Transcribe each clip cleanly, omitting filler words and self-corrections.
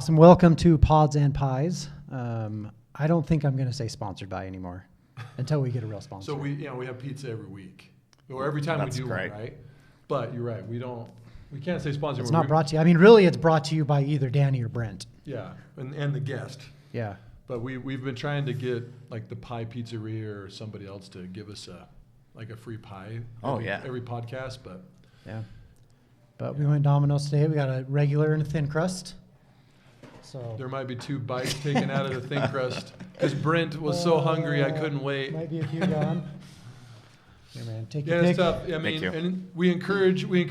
Awesome. Welcome to Pods and Pies. I don't think I'm going to say sponsored by anymore until we get a real sponsor. So we have pizza every week, or every time we do one, right? But you're right. We can't say sponsored. It's not brought to you. I mean, really, it's brought to you by either Danny or Brent. Yeah, and the guest. Yeah. But we've been trying to get like the Pie Pizzeria or somebody else to give us a free pie. Every podcast, but yeah. But we went Domino's today. We got a regular and a thin crust. So there might be 2 bites taken out of the thin crust because Brent was so hungry I couldn't wait. Might be a few gone. Yeah, man, take your Yeah, pick. it's tough. I mean, and we encourage you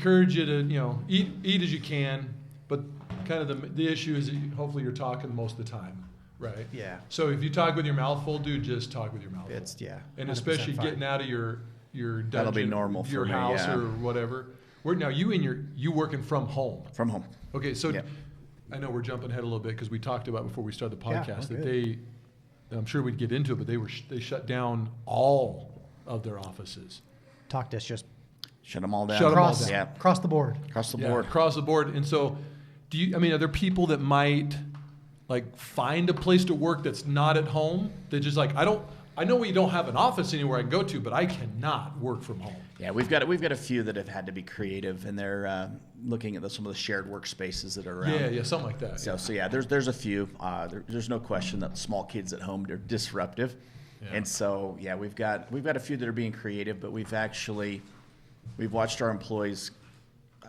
to eat as you can, but kind of the issue is that hopefully you're talking most of the time, right? Yeah. So if you talk with your mouth full, dude, just talk with your mouth full. And especially fine. getting out of your dungeon, that'll be normal your for me, house yeah. or whatever. You working from home? From home. Okay, so Yep. I know we're jumping ahead a little bit because we talked about before we started the podcast we're that I'm sure we'd get into it, but they shut down all of their offices. Talk to us just Shut them all down. Shut 'em all across, down. across the board. Across the Yeah, board. across the board. And so, are there people that might like find a place to work that's not at home? That just like, I know we don't have an office anywhere I can go to, but I cannot work from home. Yeah, we've got a few that have had to be creative, and they're looking at some of the shared workspaces that are around. Yeah, something like that. So yeah, there's a few. There's no question that small kids at home, they're disruptive, and so yeah, we've got a few that are being creative, but we've watched our employees,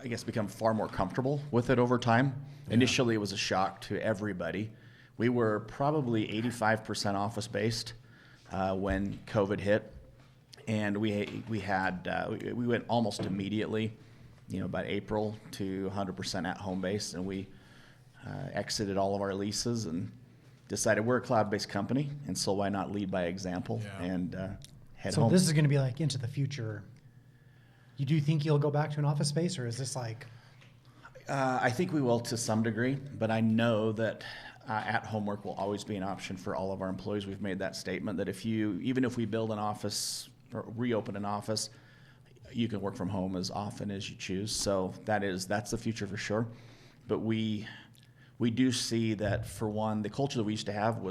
I guess, become far more comfortable with it over time. Yeah. Initially, it was a shock to everybody. We were probably 85% office based when COVID hit. And we went almost immediately, about April to 100% at home base, and we exited all of our leases and decided we're a cloud-based company, and so why not lead by example and head home. So this is going to be like into the future. You do think you'll go back to an office space, or is this like? I think we will to some degree, but I know that at-home work will always be an option for all of our employees. We've made that statement that even if we build an office or reopen an office, you can work from home as often as you choose. So that's the future for sure. But we do see that, for one, the culture that we used to have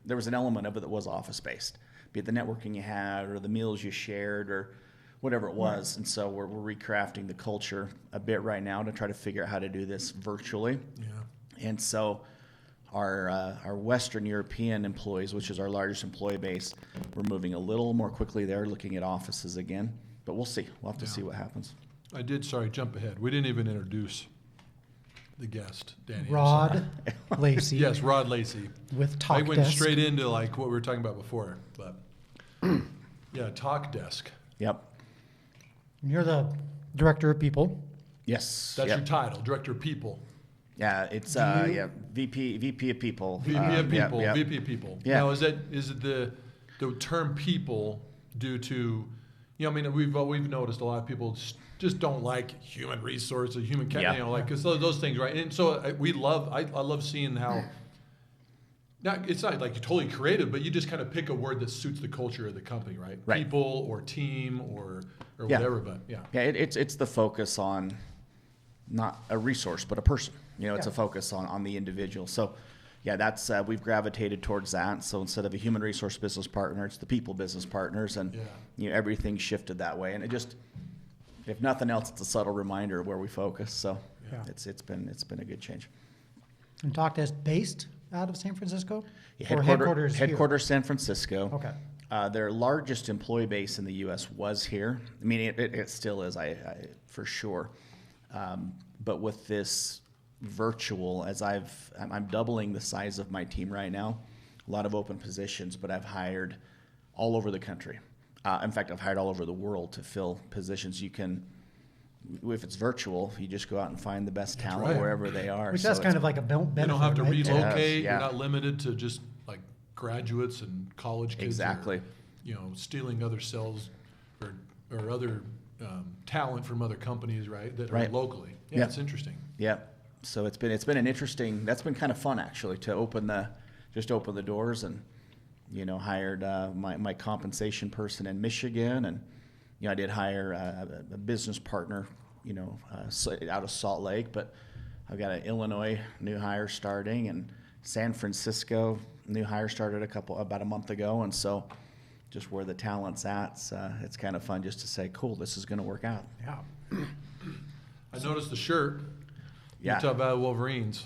there was an element of it that was office based, be it the networking you had or the meals you shared or whatever it was. And so we're recrafting the culture a bit right now to try to figure out how to do this virtually. Yeah. And so our Western European employees, which is our largest employee base, we're moving a little more quickly there, looking at offices again. But we'll see. We'll have to see what happens. Jump ahead. We didn't even introduce the guest, Danny. Rod Lacey. Yes, Rod Lacey. With Talk I went Desk. straight into like what we were talking about before, but yeah, Talk Desk. Yep. You're the director of people. Yes. That's your title, Director of People. Yeah, it's VP of People. VP of People. Yep. VP of People. Yeah. Now, is it the term people due to, we've noticed a lot of people just don't like human resources, human capital, because those things, right? And so I love seeing how. Now, it's not like you're totally creative, but you just kind of pick a word that suits the culture of the company, right? Right. People or team or whatever, but yeah. Yeah, it's the focus on not a resource, but a person. It's a focus on the individual. So, yeah, that's we've gravitated towards that. So instead of a human resource business partner, it's the people business partners, and everything shifted that way. And it just, if nothing else, it's a subtle reminder of where we focus. So it's been a good change. And Talk Desk based out of San Francisco? Yeah, Or headquarters here? San Francisco. Okay. Their largest employee base in the U.S. was here. I mean, it still is, I for sure. But with this virtual, I'm doubling the size of my team right now. A lot of open positions, but I've hired all over the country. In fact, I've hired all over the world to fill positions. If it's virtual, you just go out and find the best talent wherever they are. Which that's kind of like a benefit. You don't have to right? relocate. You're not limited to just like graduates and college kids. Exactly. Stealing other cells or other talent from other companies, right? That are locally. Yeah, it's interesting. Yeah. So it's been an interesting. That's been kind of fun actually to open the doors and hired my compensation person in Michigan, and I did hire a business partner out of Salt Lake, but I've got an Illinois new hire starting, and San Francisco new hire started about a month ago, and so just where the talent's at, it's kind of fun just to say, cool, this is going to work out. Yeah. I noticed the shirt. Yeah. Utah Valley Wolverines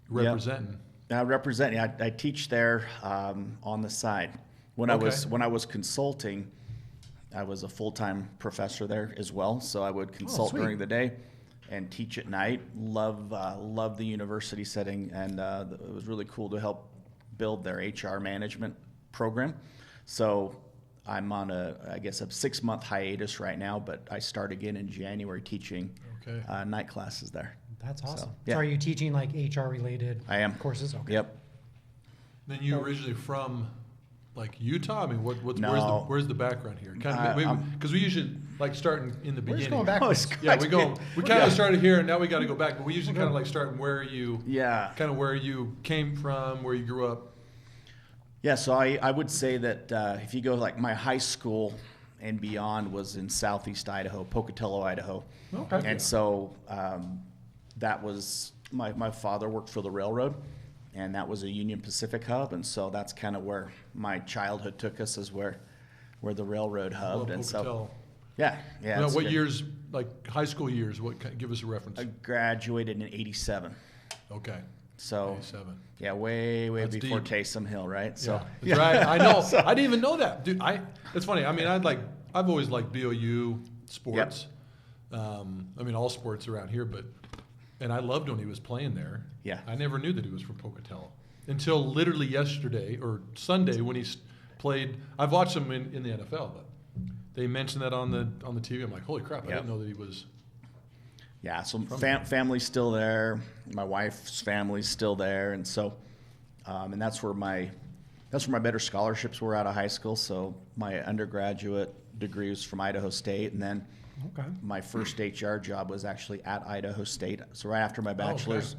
representing. Representing. I teach there on the side. When I was consulting, I was a full-time professor there as well, so I would consult during the day and teach at night. Love the university setting, and it was really cool to help build their HR management program. So I'm on a 6-month hiatus right now, but I start again in January teaching night classes there. That's awesome. So, yeah. So are you teaching like HR related courses? Okay. Yep. Then you originally from like Utah? I mean, No. where's the background here? Kind of, because we usually like starting in the We're just beginning. going backwards. Yeah, we kind of started here, and now we got to go back. But we usually kind of like start where you came from, where you grew up. Yeah, so I would say that if you go like my high school and beyond was in southeast Idaho, Pocatello, Idaho. Okay. And so that was, my father worked for the railroad, and that was a Union Pacific hub, and so that's kind of where my childhood took us, is where the railroad hubbed. And so, yeah. Now, what years, like high school years, give us a reference. I graduated in 87. Okay. So, 87. yeah, way That's before deep. Taysom Hill, right? So, That's right. I know. I didn't even know that, dude. It's funny. I mean, I've always liked BOU sports. Yep. I mean, all sports around here, and I loved when he was playing there. Yeah. I never knew that he was from Pocatello until literally yesterday or Sunday when he played. I've watched him in the NFL, but they mentioned that on the TV. I'm like, holy crap! I didn't know that he was. Yeah, so family's still there. My wife's family's still there, and so, and that's where my better scholarships were out of high school. So my undergraduate degree was from Idaho State, and then my first HR job was actually at Idaho State. So right after my bachelor's,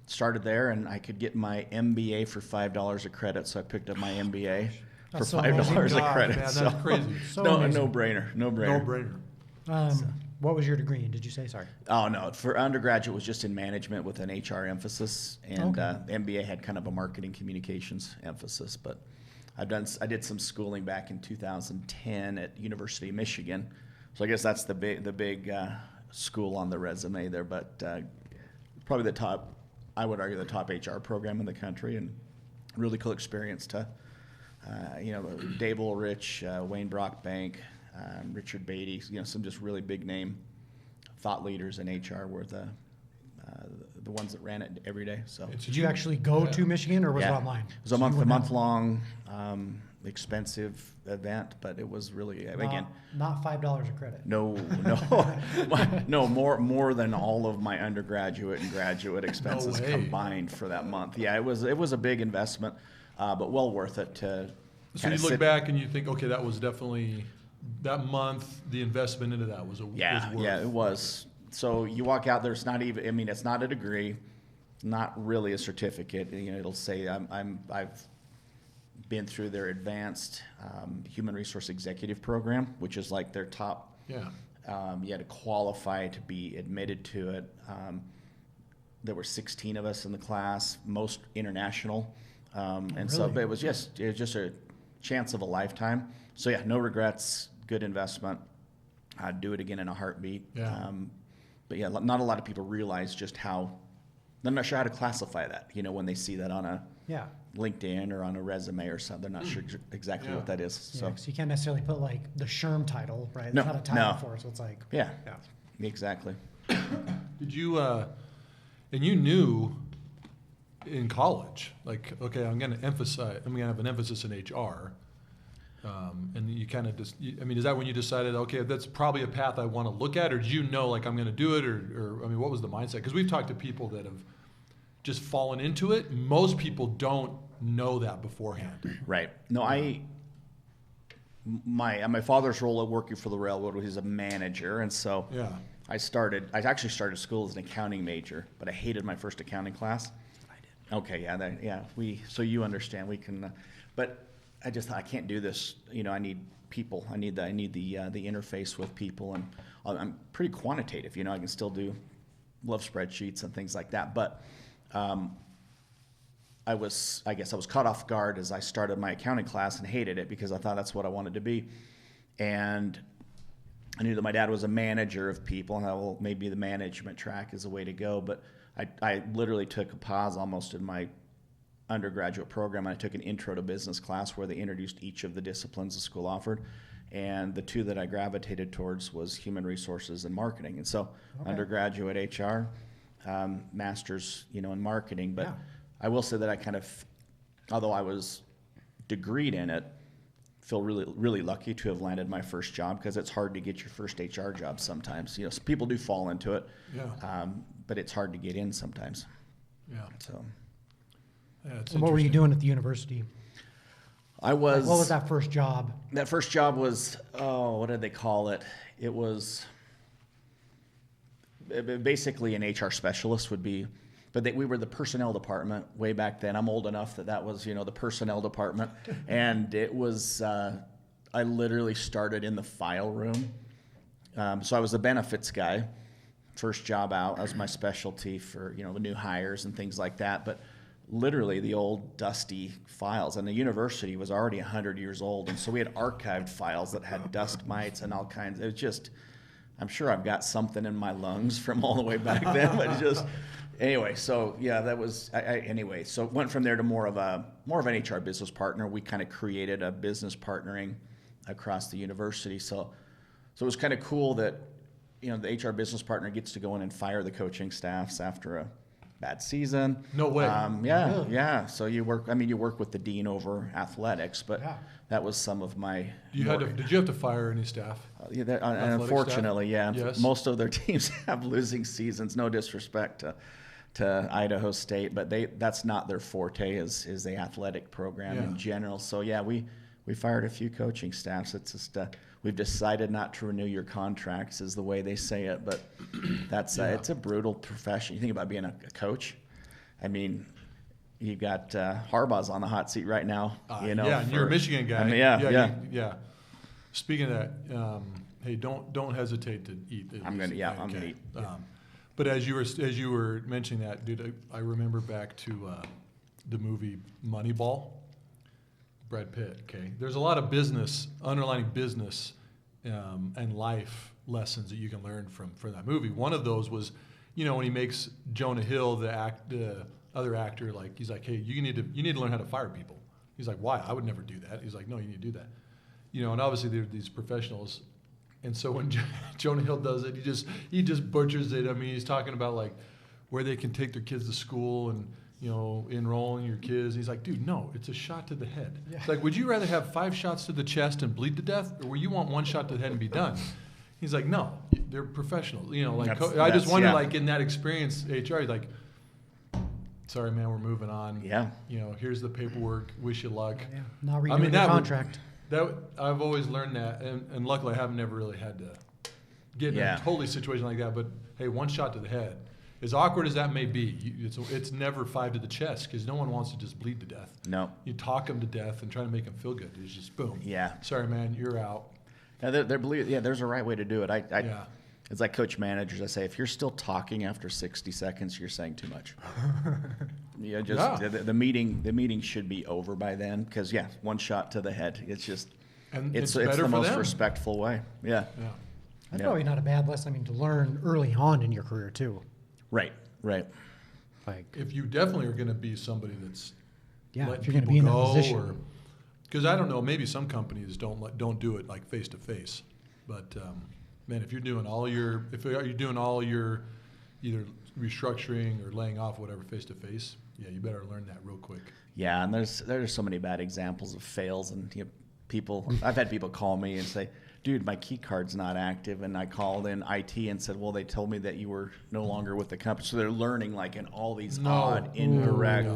started there, and I could get my MBA for $5 a credit. So I picked up my MBA for $5 a credit. Man, that's crazy. No brainer. What was your degree in? Did you say? Sorry. Oh, no. For undergraduate, it was just in management with an HR emphasis, and MBA had kind of a marketing communications emphasis. But I did some schooling back in 2010 at University of Michigan. So I guess that's the big school on the resume there. But probably the top, I would argue, the top HR program in the country, and really cool experience to, Dave Ulrich, Wayne Brockbank, Richard Beatty, some just really big name thought leaders in HR were the ones that ran it every day. So did you actually go to Michigan, or was it online? It was a month long, expensive event, but it was really not $5 a credit. No, more than all of my undergraduate and graduate expenses combined for that month. Yeah, it was a big investment, but well worth it to. So you look back and you think, okay, that was definitely. That month, the investment into that was worth. Yeah, it was. So you walk out there, it's not even. I mean, it's not a degree, not really a certificate. It'll say I've been through their advanced human resource executive program, which is like their top. Yeah. You had to qualify to be admitted to it. There were 16 of us in the class, most international, so but it was just a chance of a lifetime. So yeah, no regrets. Good investment. I'd do it again in a heartbeat. Yeah. But yeah, not a lot of people realize just how. I'm not sure how to classify that. When they see that on a LinkedIn or on a resume or something, they're not sure exactly what that is. So you can't necessarily put like the SHRM title, right? No, it's not a title for it, so it's like exactly. Did you? And you knew in college, like, okay, I'm going to have an emphasis in HR. And you kind of is that when you decided, okay, that's probably a path I want to look at, or did you know, like, I'm going to do it, or what was the mindset? Because we've talked to people that have just fallen into it. Most people don't know that beforehand. Right. No, my father's role at working for the railroad was he's a manager, and so I actually started school as an accounting major, but I hated my first accounting class. I did. Okay, so you understand, we can, but I just thought, I can't do this. I need people. I need the interface with people, and I'm pretty quantitative. I can still do love spreadsheets and things like that. But I guess I was caught off guard as I started my accounting class and hated it because I thought that's what I wanted to be. And I knew that my dad was a manager of people, and well, maybe the management track is a way to go. But I literally took a pause almost in my undergraduate program. I took an intro to business class where they introduced each of the disciplines the school offered. And the two that I gravitated towards was human resources and marketing. And so undergraduate HR, master's, in marketing. But I will say that I kind of, although I was degreed in it, feel really, really lucky to have landed my first job because it's hard to get your first HR job sometimes. So people do fall into it, but it's hard to get in sometimes. Yeah. So. Yeah, And what were you doing at the university? What was that first job? That first job was, what did they call it? It was basically an HR specialist would be, but we were the personnel department way back then. I'm old enough that was, the personnel department. And it was, I literally started in the file room. So I was the benefits guy. First job out, that was my specialty for, the new hires and things like that. But literally the old dusty files, and the university was already 100 years old, and so we had archived files that had dust mites and all kinds. It was just, I'm sure I've got something in my lungs from all the way back then, but just anyway. So yeah, that was anyway. So went from there to more of an HR business partner. We kind of created a business partnering across the university. So it was kind of cool that the HR business partner gets to go in and fire the coaching staffs after a bad season. No way. Really? Yeah. So you work with the dean over athletics, but that was some of my. Did you have to fire any staff? And unfortunately, staff? Yes. Most of their teams have losing seasons. No disrespect to Idaho State, but that's not their forte is the athletic program in general. So yeah, we fired a few coaching staffs. It's just we've decided not to renew your contracts is the way they say it, but that's it's a brutal profession. You think about being a coach. I mean, you've got Harbaugh's on the hot seat right now. And you're a Michigan guy. Yeah. Speaking of that, hey, don't hesitate to eat. I'm gonna eat. But as you were mentioning that, dude, I remember back to the movie Moneyball. Brad Pitt. Okay, there's a lot of underlying business and life lessons that you can learn from that movie. One of those was, when he makes Jonah Hill the other actor, like he's like, hey, you need to learn how to fire people. He's like, why? I would never do that. He's like, no, you need to do that. And obviously they're these professionals, and so when Jonah Hill does it, he just butchers it. I mean, he's talking about like where they can take their kids to school and enrolling your kids. He's like, dude, no, it's a shot to the head. Yeah. It's like, would you rather have 5 shots to the chest and bleed to death, or will you want 1 shot to the head and be done? He's like, no, they're professionals. I just wonder, like in that experience, HR, he's like, sorry, man, we're moving on. Yeah. Here's the paperwork. Wish you luck. Yeah. Not renewing the contract. I've always learned that, and luckily I haven't never really had to get in a totally situation like that. But hey, 1 shot to the head. As awkward as that may be, it's never 5 to the chest because no one wants to just bleed to death. No. You talk them to death and try to make them feel good. It's just boom. Yeah. Sorry, man, you're out. Yeah, there's a right way to do it. It's like coach managers. I say, if you're still talking after 60 seconds, you're saying too much. The meeting should be over by then because 1 shot to the head. It's just it's the most respectful way. Yeah. That's probably not a bad lesson. To learn early on in your career too. Right. Like if you definitely are going to be somebody that's if you're going to be in that position, because I don't know, maybe some companies don't do it like face to face, but man, if you're doing all your either restructuring or laying off, whatever, face to face, you better learn that real quick. Yeah, and there's so many bad examples of fails, and people. I've had people call me and say, dude, my key card's not active. And I called in IT and said, well, they told me that you were no longer with the company. So they're learning like in all these odd, indirect.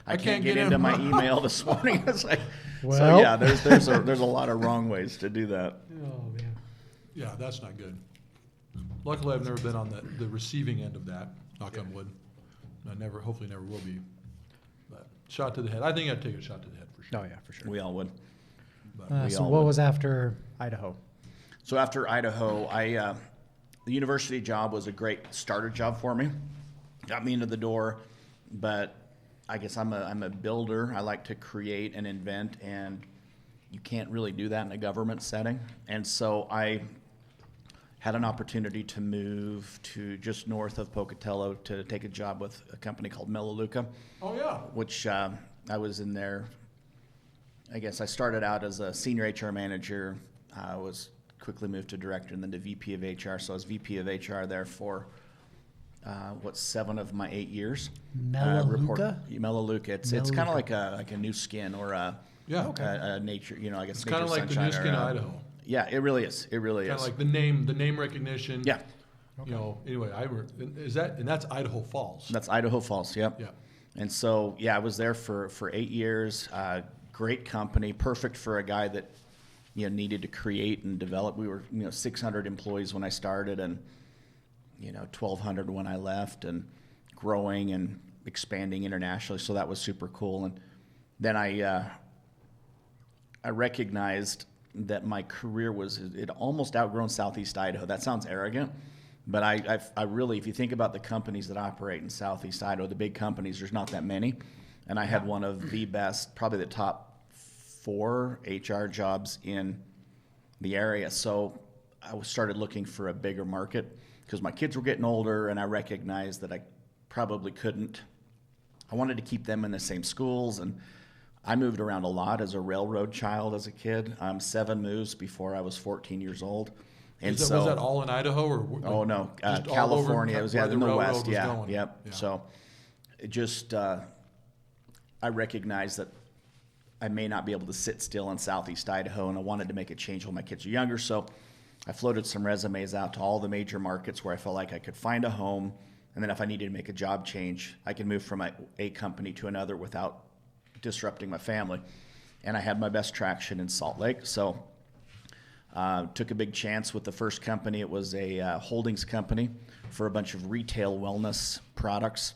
I can't get into my email this morning. It's like, there's a lot of wrong ways to do that. Oh, man. Yeah, that's not good. Luckily, I've never been on the receiving end of that, knock on wood. I hopefully never will be. But shot to the head. I think I'd take a shot to the head for sure. Oh, yeah, for sure. We all would. So what was after Idaho? So after Idaho, the university job was a great starter job for me. Got me into the door, but I guess I'm a builder. I like to create and invent, and you can't really do that in a government setting. And so I had an opportunity to move to just north of Pocatello to take a job with a company called Melaleuca. Oh, yeah. Which I was in there. I guess I started out as a senior HR manager. I was quickly moved to director and then to VP of HR. So I was VP of HR there for 7 of my 8 years. Melaleuca? Melaleuca. It's kind of like a new skin or a nature. I guess It's kind of like the new skin, Idaho. Yeah, it really is. It really Kind is. of like the name recognition. Yeah. Anyway, that's Idaho Falls. That's Idaho Falls. Yep. Yeah. And so, I was there for 8 years. Great company, perfect for a guy that needed to create and develop. We were 600 employees when I started, and 1,200 when I left, and growing and expanding internationally. So that was super cool. And then I recognized that my career it almost outgrown Southeast Idaho. That sounds arrogant, but I really, if you think about the companies that operate in Southeast Idaho, the big companies, there's not that many. And I had one of the best, probably the top 4 HR jobs in the area. So I started looking for a bigger market because my kids were getting older, and I recognized that I probably couldn't. I wanted to keep them in the same schools, and I moved around a lot as a railroad child as a kid. 7 moves before I was 14 years old. And was that all in Idaho, or? Oh no, just all California. over It was where in the railroad West. was Yeah, going? yep. Yeah. So, it just I recognized that I may not be able to sit still in Southeast Idaho, and I wanted to make a change when my kids are younger. So, I floated some resumes out to all the major markets where I felt like I could find a home, and then if I needed to make a job change, I could move from a company to another without disrupting my family. And I had my best traction in Salt Lake. So took a big chance with the first company. It was a holdings company for a bunch of retail wellness products.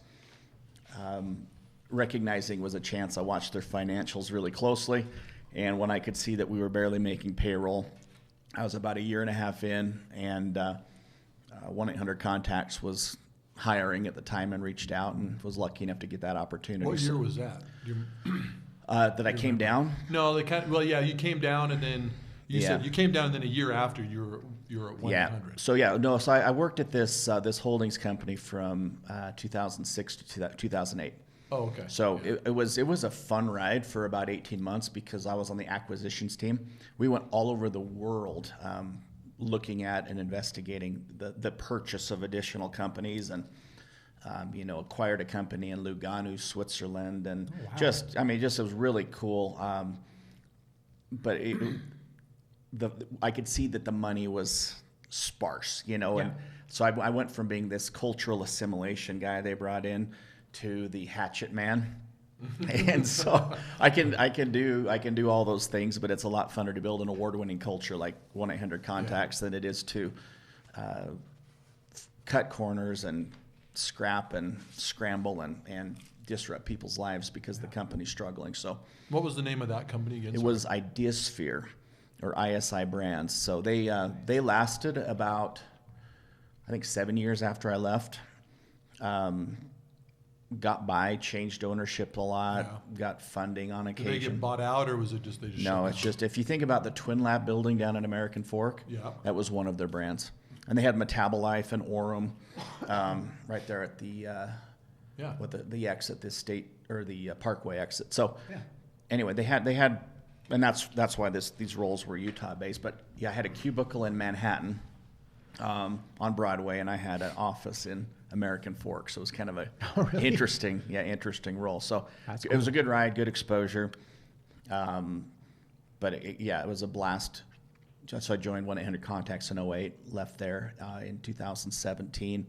Recognizing was a chance, I watched their financials really closely. And when I could see that we were barely making payroll, I was about 1.5 years in, and 1-800-CONTACTS was hiring at the time and reached out and was lucky enough to get that opportunity. What year was that? That I came down? No, you came down, and then you said you came down, and then a year after you were at 1-800. Yeah. So I worked at this holdings company from 2006 to 2008. Oh, okay. So it was a fun ride for about 18 months because I was on the acquisitions team. We went all over the world looking at and investigating the purchase of additional companies, and acquired a company in Lugano, Switzerland, and it was really cool. But I could see that the money was sparse, and so I went from being this cultural assimilation guy they brought in to the hatchet man. And so I can do all those things, but it's a lot funner to build an award-winning culture like 1-800-CONTACTS than it is to cut corners and scrap and scramble and disrupt people's lives because the company's struggling. So what was the name of that company again? It was Ideasphere, or ISI Brands. So they lasted about, I think, 7 years after I left. Got by, changed ownership a lot, got funding on occasion. Did they get bought out, or was it just No, it's just, if you think about the Twin Lab building down in American Fork, that was one of their brands. And they had Metabolife and Orem right there at the with the exit, the state or the Parkway exit. So anyway, they had, and that's why these roles were Utah based. But I had a cubicle in Manhattan on Broadway, and I had an office in American Fork, so it was kind of a interesting role. So it was a good ride, good exposure, but it was a blast. So I joined 1-800-CONTACTS in 2008, left there in 2017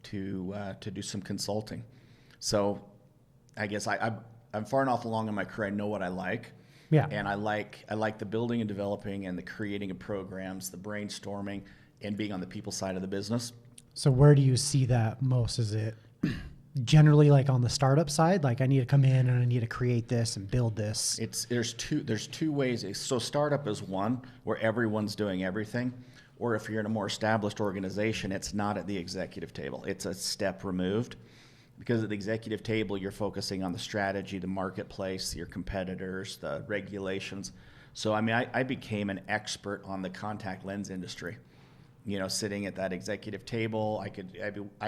to do some consulting. So I guess I'm far enough along in my career. I know what I like. Yeah. And I like the building and developing and the creating of programs, the brainstorming, and being on the people side of the business. So where do you see that most? Is it generally like on the startup side? Like I need to come in and I need to create this and build this. There's two ways. So startup is one where everyone's doing everything, or if you're in a more established organization, it's not at the executive table. It's a step removed. Because at the executive table, you're focusing on the strategy, the marketplace, your competitors, the regulations. So, I mean, I became an expert on the contact lens industry. You know, sitting at that executive table, I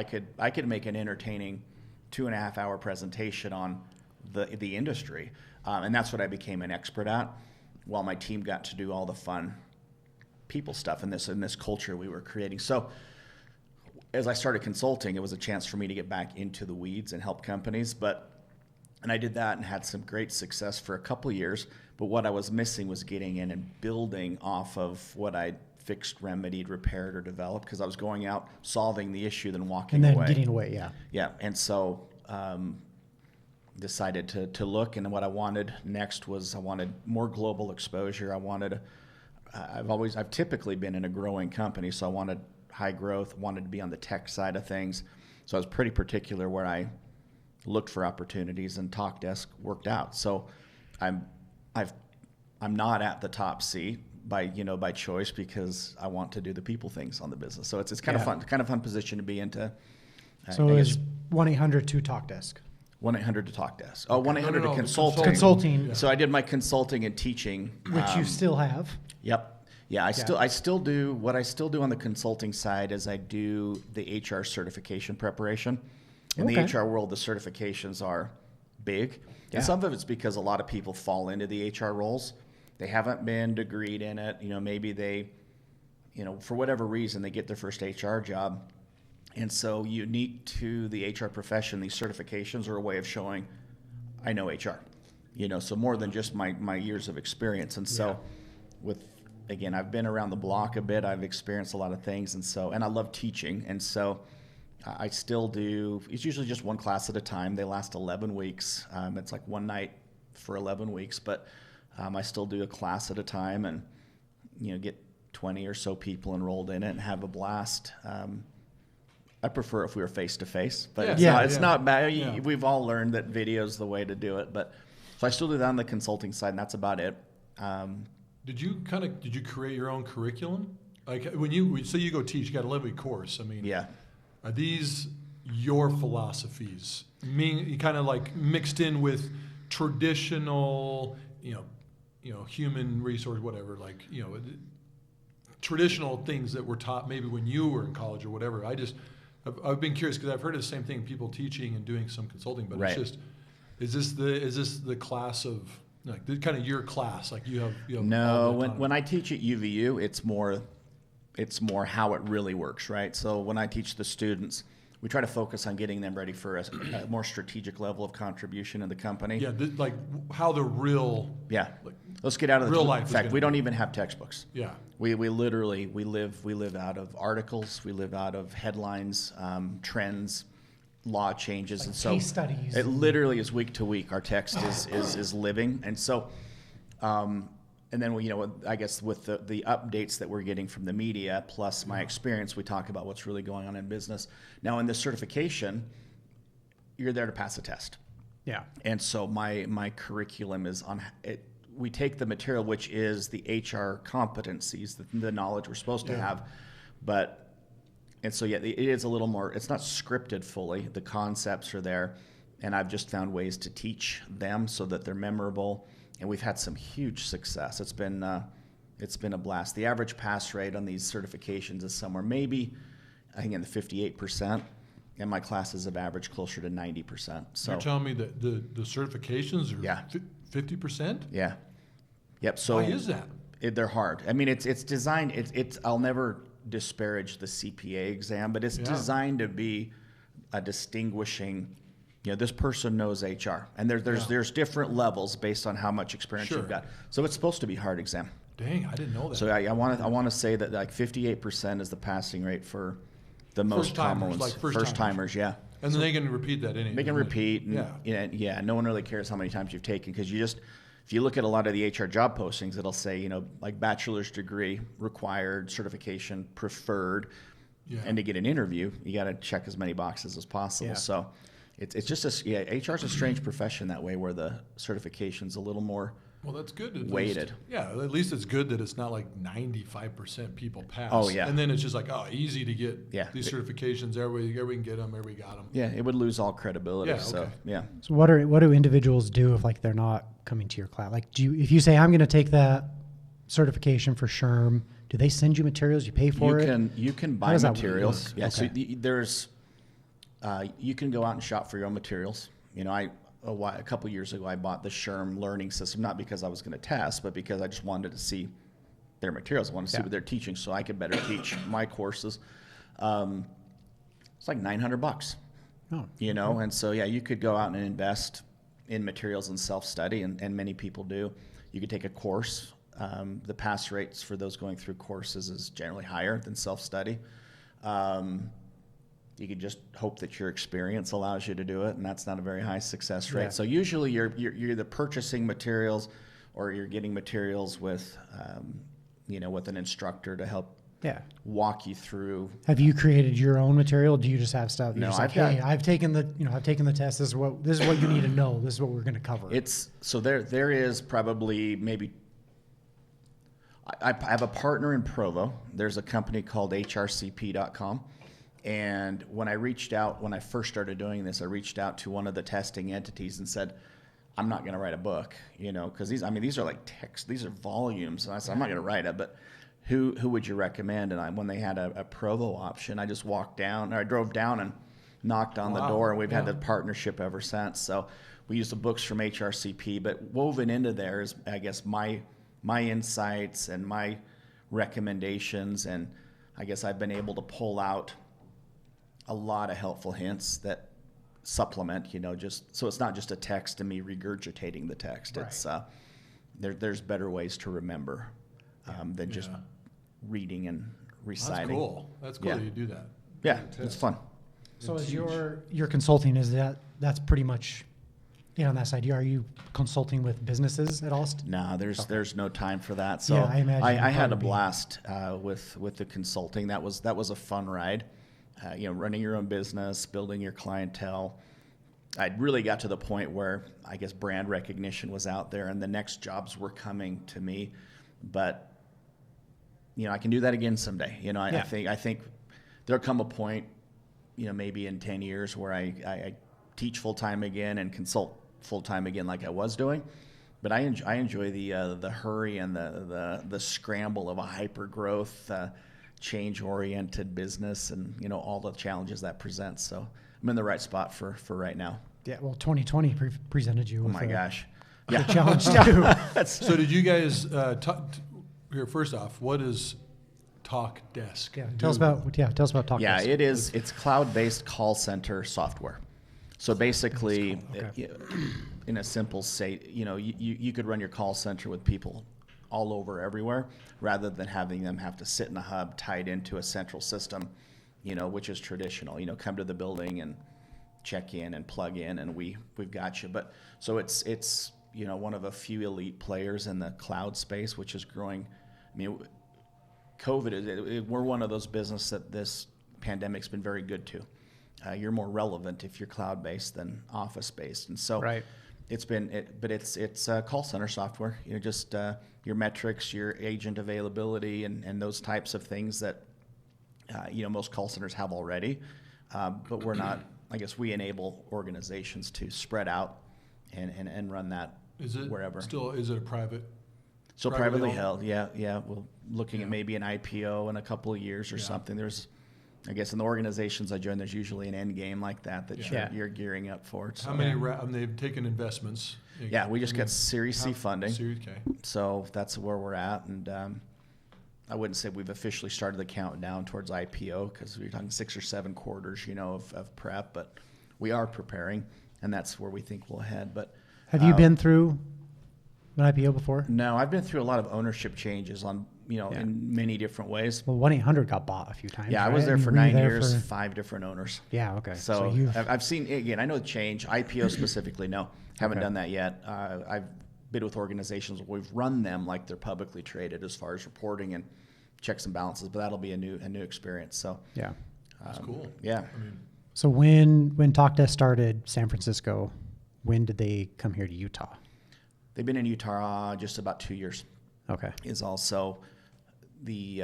could make an entertaining 2.5 hour presentation on the industry, and that's what I became an expert at. While my team got to do all the fun people stuff in this culture we were creating. So, as I started consulting, it was a chance for me to get back into the weeds and help companies. And I did that and had some great success for a couple years. But what I was missing was getting in and building off of what I'd fixed, remedied, repaired, or developed, because I was going out, solving the issue, then walking away. And then getting away, yeah. Yeah, and so decided to look. And what I wanted next was I wanted more global exposure. I've typically been in a growing company, so I wanted high growth, wanted to be on the tech side of things. So I was pretty particular where I looked for opportunities, and TalkDesk worked out. So I'm not at the top seat by choice, because I want to do the people things on the business. So it's kind of fun position to be into. So it was 1-800 to TalkDesk. 1-800 to TalkDesk. Oh, 1-800 to consulting. Consulting. Yeah. So I did my consulting and teaching, which you still have. Yep. Yeah, I still do what I still do on the consulting side is I do the HR certification preparation. In the HR world, the certifications are big. Yeah. And some of it's because a lot of people fall into the HR roles. They haven't been degreed in it. You know, maybe they, for whatever reason, they get their first HR job. And so unique to the HR profession, these certifications are a way of showing I know HR. So more than just my years of experience. And so Again, I've been around the block a bit. I've experienced a lot of things, and I love teaching. And so I still do. It's usually just one class at a time. They last 11 weeks. It's like one night for 11 weeks, but I still do a class at a time, and get 20 or so people enrolled in it and have a blast. I prefer if we were face to face, but it's not bad. Yeah. We've all learned that video is the way to do it. But so I still do that on the consulting side, and that's about it. Did you create your own curriculum? Like when you go teach, you got a 11-week course. I mean, are these your philosophies? You kind of like mixed in with traditional, human resource, whatever, traditional things that were taught maybe when you were in college or whatever. I've been curious because I've heard the same thing, people teaching and doing some consulting, but It's just, is this the class of, like kind of your class, like you have no. When I teach at UVU, it's more how it really works, right? So when I teach the students, we try to focus on getting them ready for a more strategic level of contribution in the company. Yeah, like how the real. Yeah, let's get out of the real life. In fact, we don't even have textbooks. Yeah, we literally live out of articles. We live out of headlines, trends, law changes, like and so case studies. It literally is week to week. Our text is living, and so, and then I guess with the updates that we're getting from the media plus my experience, we talk about what's really going on in business. Now, in the certification, you're there to pass a test. Yeah, and so my curriculum is on it. We take the material, which is the HR competencies, the knowledge we're supposed to have, but. And so, it is a little more, it's not scripted fully. The concepts are there, and I've just found ways to teach them so that they're memorable, and we've had some huge success. It's been a blast. The average pass rate on these certifications is somewhere maybe, I think, in the 58%, and my classes have averaged closer to 90%. So you're telling me that the certifications are 50%? Yeah. Yep. So why is that? They're hard. I mean, it's designed, I'll never disparage the CPA exam, but it's designed to be a distinguishing, this person knows HR, and there's different levels based on how much experience you've got. So it's supposed to be a hard exam. Dang, I didn't know that. So I want to say that like 58% is the passing rate for the most common ones. Like first timers, yeah. And then they can repeat that anyway. They can repeat, and no one really cares how many times you've taken, because if you look at a lot of the HR job postings, it'll say, like bachelor's degree required, certification preferred, and to get an interview, you got to check as many boxes as possible. Yeah. So it's just HR is a strange profession that way, where the certification's a little more Well, that's good. weighted. Yeah, at least it's good that it's not like 95% people pass. Oh, yeah. And then it's just like, easy to get Yeah. these certifications. Everybody can get them. Everybody got them. Yeah, it would lose all credibility. Yeah, So, okay. yeah. So what do individuals do if like they're not coming to your class? Like, if you say I'm going to take that certification for SHRM, do they send you materials? You pay for it? You can How buy does that work? materials. Yeah, so Okay. there's you can go out and shop for your own materials. You know, a couple years ago I bought the SHRM learning system, not because I was going to test, but because I just wanted to see their materials. I wanted to see what they're teaching so I could better teach my courses. It's like $900. Oh, You know, and so yeah, you could go out and invest in materials and self-study, and many people do. You could take a course. The pass rates for those going through courses is generally higher than self-study. You could just hope that your experience allows you to do it, and that's not a very high success rate. Yeah. So usually you're either purchasing materials or you're getting materials with, with an instructor to help yeah. walk you through. Have you created your own material? Do you just have stuff? You're No, just like, I've taken the test. This is what you need to know. This is what we're going to cover. There is probably maybe. I have a partner in Provo. There's a company called hrcp.com. And when I first started doing this, I reached out to one of the testing entities and said, I'm not going to write a book, because these are like text, these are volumes. And I said, I'm not going to write it, but who would you recommend? And when they had a Provo option, I just I drove down and knocked on the door, and we've had the partnership ever since. So we use the books from HRCP, but woven into there is, I guess, my insights and my recommendations. And I guess I've been able to pull out a lot of helpful hints that supplement, just so it's not just a text and me regurgitating the text. Right. It's there's better ways to remember than just reading and reciting. That's cool. That's cool that you do that. Yeah, it's fun. So is your consulting, that's pretty much on that side? Are you consulting with businesses at all? No, there's no time for that. So yeah, I imagine I had a blast with the consulting. That was a fun ride. Running your own business, building your clientele. I really got to the point where I guess brand recognition was out there and the next jobs were coming to me. But, I can do that again someday. I think there'll come a point, maybe in 10 years where I teach full-time again and consult full-time again like I was doing. But I enjoy the hurry and the scramble of a hyper-growth, change-oriented business and, all the challenges that presents. So I'm in the right spot for right now. Yeah, well, 2020 presented you with a challenge too. So did you guys here? First off, what is Talk Desk? Yeah, tell us about Talk Desk. Yeah, it's cloud-based call center software. So basically, in a simple say, you could run your call center with people all over everywhere, rather than having them have to sit in a hub tied into a central system, which is traditional. Come to the building and check in and plug in, and we've got you. But so it's one of a few elite players in the cloud space, which is growing. I mean, COVID, we're one of those businesses that this pandemic's been very good to. You're more relevant if you're cloud-based than office-based, and so right. It's call center software. Just your metrics, your agent availability, and those types of things that most call centers have already. But we're not. I guess we enable organizations to spread out and run that wherever. Is it a private? So privately held. Yeah. We're looking at maybe an IPO in a couple of years or something. There's, I guess, in the organizations I join, there's usually an end game like that you're gearing up for. So. How many? They've taken investments. Yeah, we just got Series C funding. Series K. So that's where we're at, and I wouldn't say we've officially started the countdown towards IPO because we're talking 6 or 7 quarters, of prep, but we are preparing, and that's where we think we'll head. But have you been through an IPO before? No, I've been through a lot of ownership changes on, in many different ways. Well, 1-800 got bought a few times. Yeah, right? I was there for 9 years, 5 different owners. Yeah, okay. So I've seen, again, I know the change. IPO specifically, no, haven't done that yet. I've been with organizations where we've run them like they're publicly traded as far as reporting and checks and balances, but that'll be a new experience. So yeah, that's cool. Yeah. So when TalkDesk started San Francisco, when did they come here to Utah? They've been in Utah just about 2 years. Okay. Is also the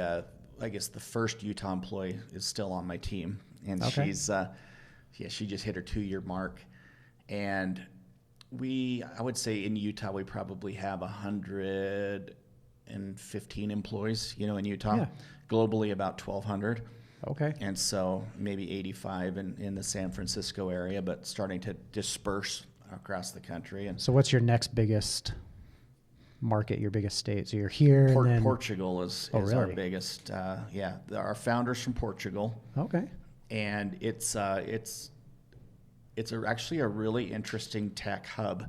I guess the first Utah employee is still on my team, and Okay. she just hit her 2-year mark, and I would say in Utah we probably have 115 employees, in Utah. Yeah. Globally about 1,200. Okay. And so maybe 85 in the San Francisco area, but starting to disperse across the country. And So what's your next biggest market, your biggest state? So you're here, and then Portugal is really? our biggest. Our founder's from Portugal, Okay. and it's actually a really interesting tech hub.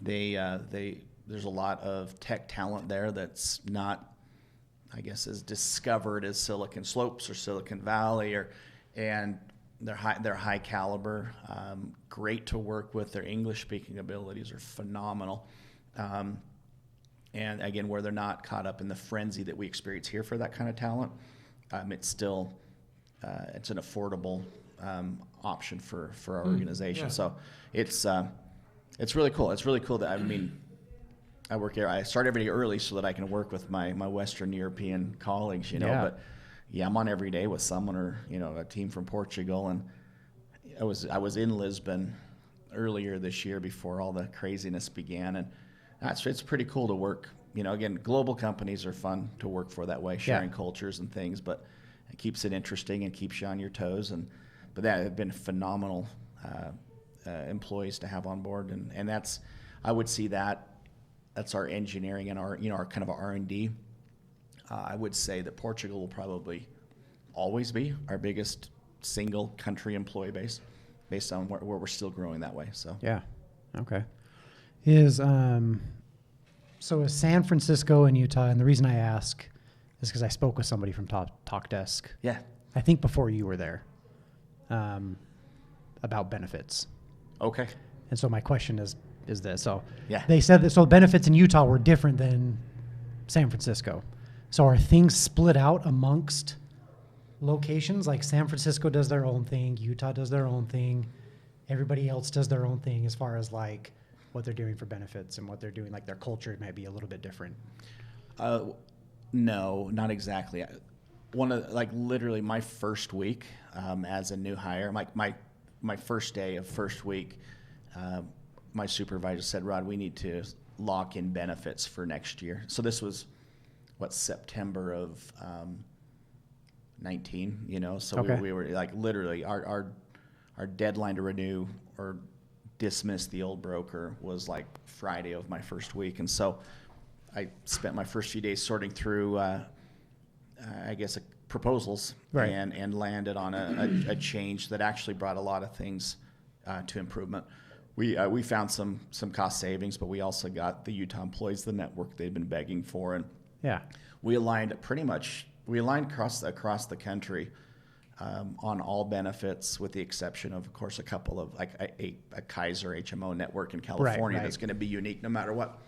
There's a lot of tech talent there that's not, I guess, as discovered as Silicon Slopes or Silicon Valley, and they're high caliber, great to work with. Their English speaking abilities are phenomenal, and again, where they're not caught up in the frenzy that we experience here for that kind of talent, it's still it's an affordable option for our organization. Yeah. So it's really cool. It's really cool that I work here. I start every day early so that I can work with my Western European colleagues, Yeah. But I'm on every day with someone or, a team from Portugal. And I was in Lisbon earlier this year before all the craziness began. And it's pretty cool to work. Again, global companies are fun to work for that way, sharing cultures and things, but it keeps it interesting and keeps you on your toes. But that have been phenomenal employees to have on board. And I would see that's our engineering and our kind of our R&D. I would say that Portugal will probably always be our biggest single country employee base, based on where we're still growing that way. So Yeah. Okay. So is San Francisco and Utah, and the reason I ask is because I spoke with somebody from Talk Desk, yeah, I think before you were there, about benefits. okay, And so my question is this. So Yeah. they said that, so benefits in Utah were different than San Francisco. So are things split out amongst locations? Like San Francisco does their own thing, Utah does their own thing, everybody else does their own thing as far as like what they're doing for benefits and what they're doing, like their culture might be a little bit different. No, not exactly. Literally my first week as a new hire, my first day of first week, my supervisor said, Rod, we need to lock in benefits for next year. So this was September of 19, so Okay. we were like literally our deadline to renew or dismiss the old broker was like Friday of my first week. And so I spent my first few days sorting through, proposals, Right. and landed on a change that actually brought a lot of things to improvement. We found some cost savings, but we also got the Utah employees the network they've been begging for, and Yeah. we aligned across the country on all benefits, with the exception of course, a couple of like a Kaiser HMO network in California right. that's going to be unique no matter what.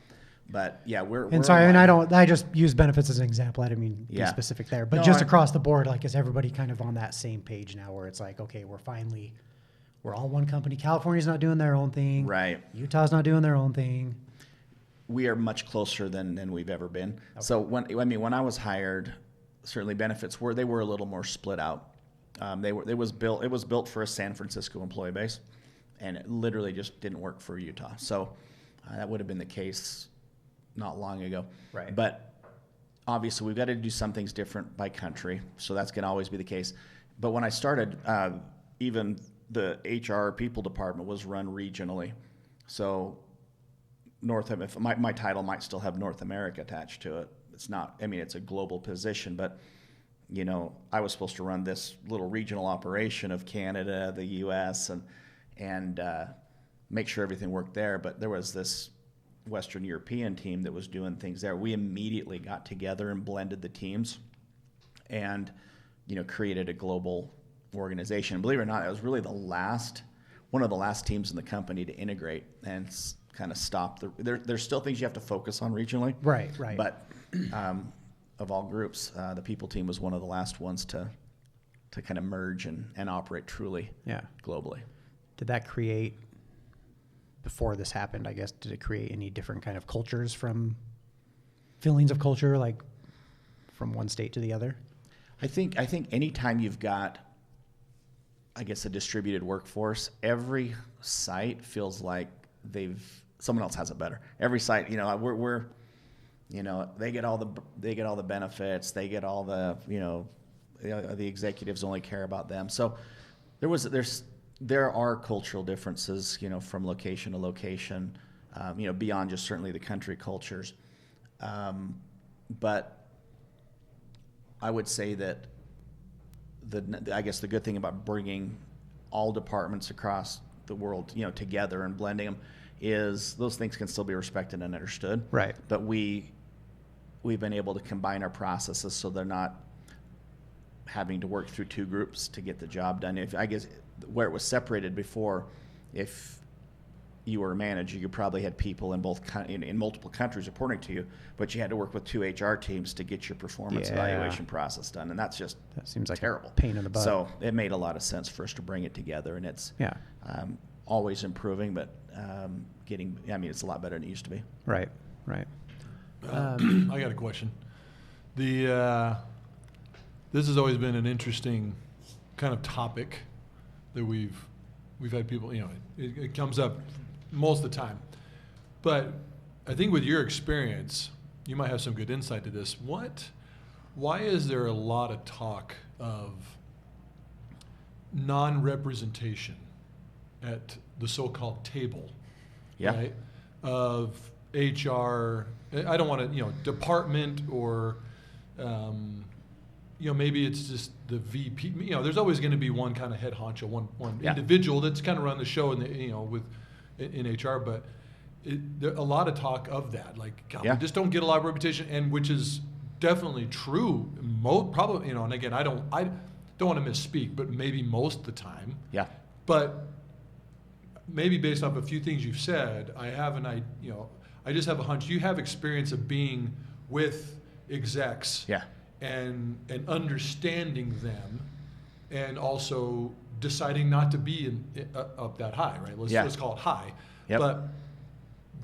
But yeah, I just use benefits as an example. I didn't mean to be Yeah. specific there, but No, just across the board, like, is everybody kind of on that same page now where it's like, okay, we're all one company. California's not doing their own thing. Right. Utah's not doing their own thing. We are much closer than we've ever been. Okay. So when I was hired, certainly benefits were a little more split out. It was built for a San Francisco employee base, and it literally just didn't work for Utah. So that would have been the case not long ago. Right. But obviously we've got to do some things different by country, so that's going to always be the case. But when I started, even the HR people department was run regionally. So my title might still have North America attached to it. It's not, it's a global position, but I was supposed to run this little regional operation of Canada, the US, and make sure everything worked there. But there was this Western European team that was doing things there. We immediately got together and blended the teams and, created a global organization. And believe it or not, it was really one of the last teams in the company to integrate and kind of stop there's still things you have to focus on regionally. Right. But of all groups, the people team was one of the last ones to kind of merge and operate truly globally. Did that create before this happened, I guess, did it create any different kind of cultures feelings of culture, like from one state to the other? I think anytime you've got, I guess, a distributed workforce, every site feels like someone else has it better. Every site, we're they get all the benefits, they get all the, the executives only care about them. So there are cultural differences, from location to location, beyond just certainly the country cultures. But I would say that I guess the good thing about bringing all departments across the world, together and blending them is those things can still be respected and understood. Right. But we've been able to combine our processes so they're not having to work through two groups to get the job done. I guess where it was separated before, if you were a manager, you probably had people in multiple countries reporting to you, but you had to work with two HR teams to get your performance evaluation process done, and that seems like terrible. A pain in the butt. So it made a lot of sense for us to bring it together, and it's always improving, but it's a lot better than it used to be. Right. I got a question. This has always been an interesting kind of topic that we've had people, it comes up most of the time. But I think with your experience, you might have some good insight to this. Why is there a lot of talk of non-representation at the so-called table? Yeah. Right? Of HR, I don't want to, department or, maybe it's just the VP. There's always going to be one kind of head honcho, one individual that's kind of run the show in HR. But there a lot of talk of that, like, God, we just don't get a lot of reputation, and which is definitely true. Probably, and again, I don't want to misspeak, but maybe most of the time. Yeah. But maybe based off a few things you've said, I just have a hunch. You have experience of being with execs. Yeah. And understanding them, and also deciding not to be up that high, right? Let's call it high. Yep. But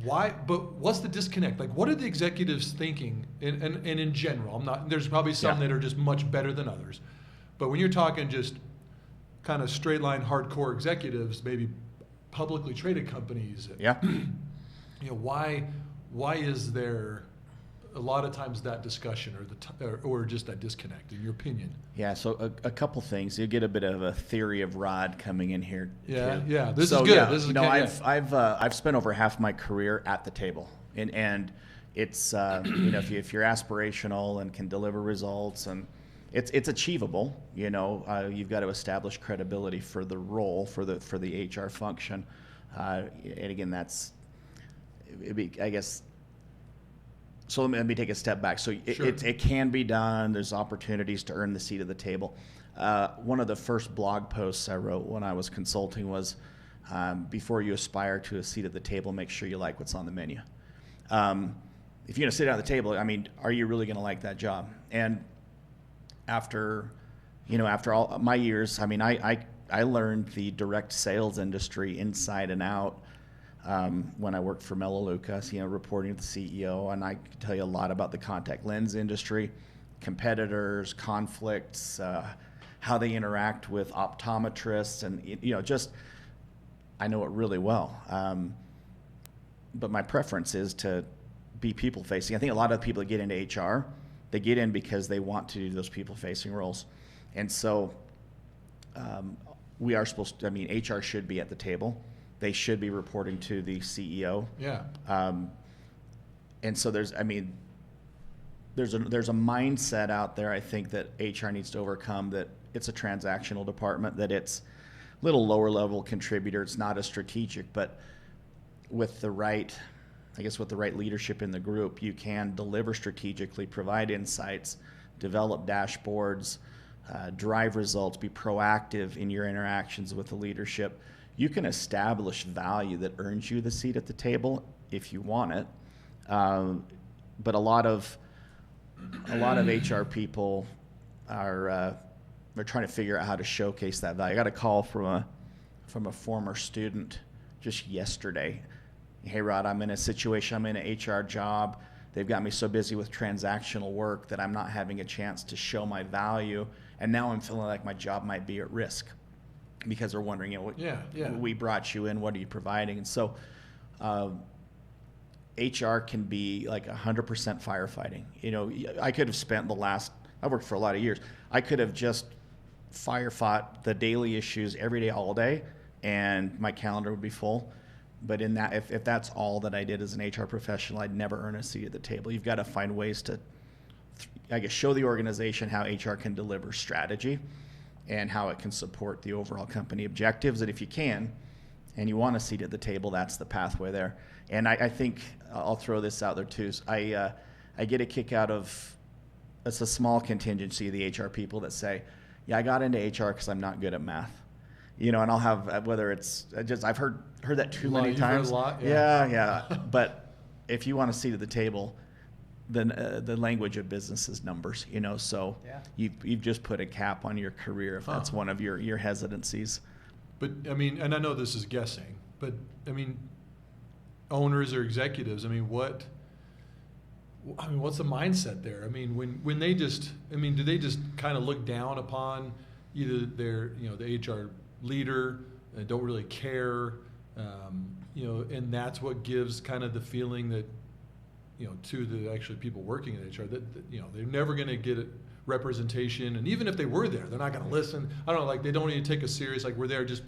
why? But what's the disconnect? Like, what are the executives thinking? And in general, there's probably some that are just much better than others. But when you're talking just kind of straight line hardcore executives, maybe publicly traded companies. Yeah. Why is there a lot of times that discussion or just that disconnect, in your opinion? Yeah, so a couple things. You get a bit of a theory of Rod coming in here. Yeah, too. yeah. This is good. This is good. I've spent over half my career at the table, and it's if you're aspirational and can deliver results, and it's achievable. You've got to establish credibility for the role for the HR function, and again, I guess. So let me take a step back. So it can be done. There's opportunities to earn the seat at the table. One of the first blog posts I wrote when I was consulting was, before you aspire to a seat at the table, make sure you like what's on the menu. If you're going to sit down at the table, are you really going to like that job? And after all my years, I learned the direct sales industry inside and out. When I worked for Melaleuca, reporting to the CEO, and I could tell you a lot about the contact lens industry, competitors, conflicts, how they interact with optometrists, and I know it really well. But my preference is to be people-facing. I think a lot of people that get into HR, they get in because they want to do those people-facing roles, and so we are supposed to. HR should be at the table. They should be reporting to the CEO. Yeah. And so there's a mindset out there, I think, that HR needs to overcome, that it's a transactional department, that it's a little lower level contributor. It's not as strategic, but with the right leadership in the group, you can deliver strategically, provide insights, develop dashboards, drive results, be proactive in your interactions with the leadership. You can establish value that earns you the seat at the table if you want it. But a lot of HR people are they're trying to figure out how to showcase that value. I got a call from a former student just yesterday. Hey, Rod, I'm in a situation, I'm in an HR job. They've got me so busy with transactional work that I'm not having a chance to show my value. And now I'm feeling like my job might be at risk because they're wondering, we brought you in, what are you providing? And so HR can be like 100% firefighting. I could have spent I worked for a lot of years. I could have just fought the daily issues every day, all day, and my calendar would be full. But in that, if that's all that I did as an HR professional, I'd never earn a seat at the table. You've got to find ways to, show the organization how HR can deliver strategy and how it can support the overall company objectives. And if you can, and you want a seat at the table, that's the pathway there. And I think I'll throw this out there too. I get a kick out of, it's a small contingency of the HR people that say, I got into HR because I'm not good at math. And I'll have, whether it's just, I've heard that too many times. Heard a lot, yeah. But if you want a seat at the table, then the language of business is numbers, so you've just put a cap on your career if that's one of your hesitancies. But and I know this is guessing, but owners or executives, what's the mindset there? When they just, do they just kind of look down upon either their, the HR leader and don't really care, and that's what gives kind of the feeling that, to the actually people working in HR that they're never going to get representation, and even if they were there, they're not going to listen. I don't know, they don't even take us serious. We're there just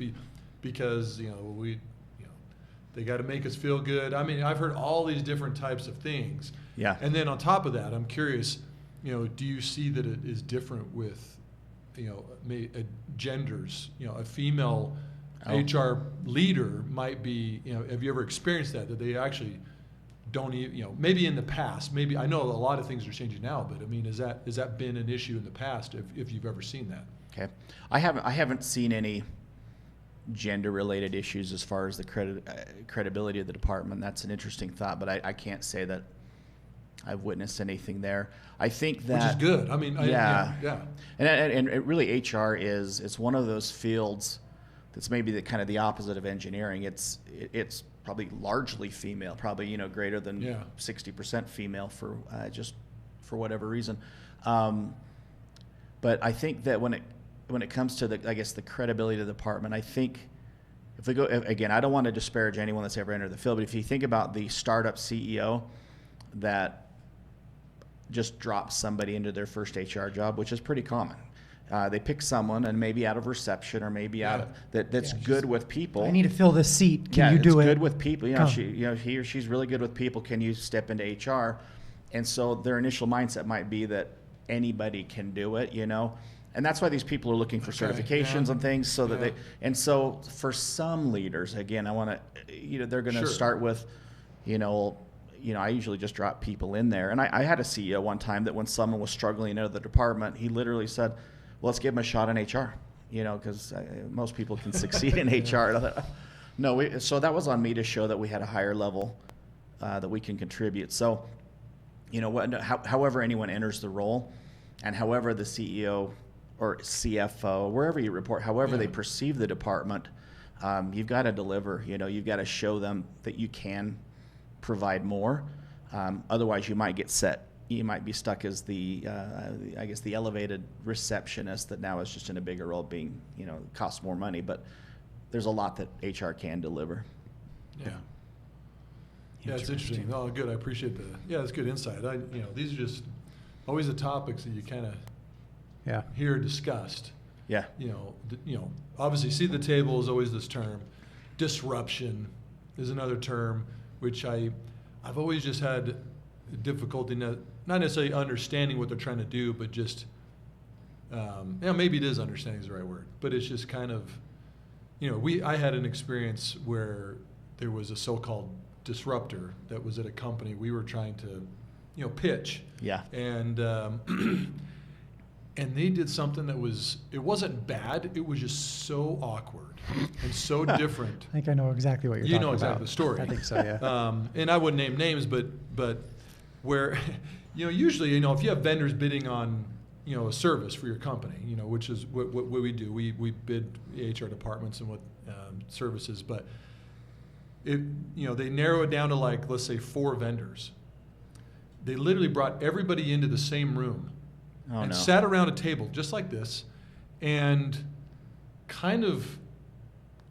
because they got to make us feel good. I've heard all these different types of things. Yeah. And then on top of that, I'm curious, do you see that it is different with, genders? A female HR leader might be, have you ever experienced that they actually don't even, maybe in the past, maybe, I know a lot of things are changing now, but has that been an issue in the past if you've ever seen that? Okay. I haven't seen any gender related issues as far as the credibility of the department. That's an interesting thought, but I can't say that I've witnessed anything there. I think that, which is good. Yeah. And it really, HR it's one of those fields that's maybe the kind of the opposite of engineering. It's probably largely female, probably greater than 60% female for whatever reason. But I think that when it comes to the credibility of the department, I think if we go again, I don't want to disparage anyone that's ever entered the field, but if you think about the startup CEO that just drops somebody into their first HR job, which is pretty common. They pick someone, and maybe out of reception or maybe out of that's good with people. I need to fill this seat. Can you do it? Good with people. He or she's really good with people. Can you step into HR? And so their initial mindset might be that anybody can do it, And that's why these people are looking for certifications and things, so that and so for some leaders, again, I want to, they're going to start with, I usually just drop people in there. And I had a CEO one time that when someone was struggling in the department, he literally said, well, let's give them a shot in HR, because most people can succeed in HR. And I thought, no, so that was on me to show that we had a higher level that we can contribute. So, however anyone enters the role and however the CEO or CFO, wherever you report, however they perceive the department, you've got to deliver. You've got to show them that you can provide more. Otherwise, you might get set. You might be stuck as the elevated receptionist that now is just in a bigger role, being, costs more money. But there's a lot that HR can deliver. Yeah. Yeah, it's interesting. Oh, good. I appreciate that's good insight. These are just always the topics that you kind of hear discussed. Yeah. Obviously, seat at the table is always this term. Disruption is another term, which I've always just had difficulty not necessarily understanding what they're trying to do, but just maybe it is understanding is the right word, but it's just kind of, I had an experience where there was a so-called disruptor that was at a company we were trying to pitch. Yeah. And and they did something that it wasn't bad, it was just so awkward and so different. I think I know exactly what you're talking about. You know exactly the story. I think so, yeah. And I wouldn't name names, but where, usually, if you have vendors bidding on, a service for your company, which is what we do. We bid HR departments and what services, but they narrow it down to like, let's say 4 vendors. They literally brought everybody into the same room and sat around a table just like this and kind of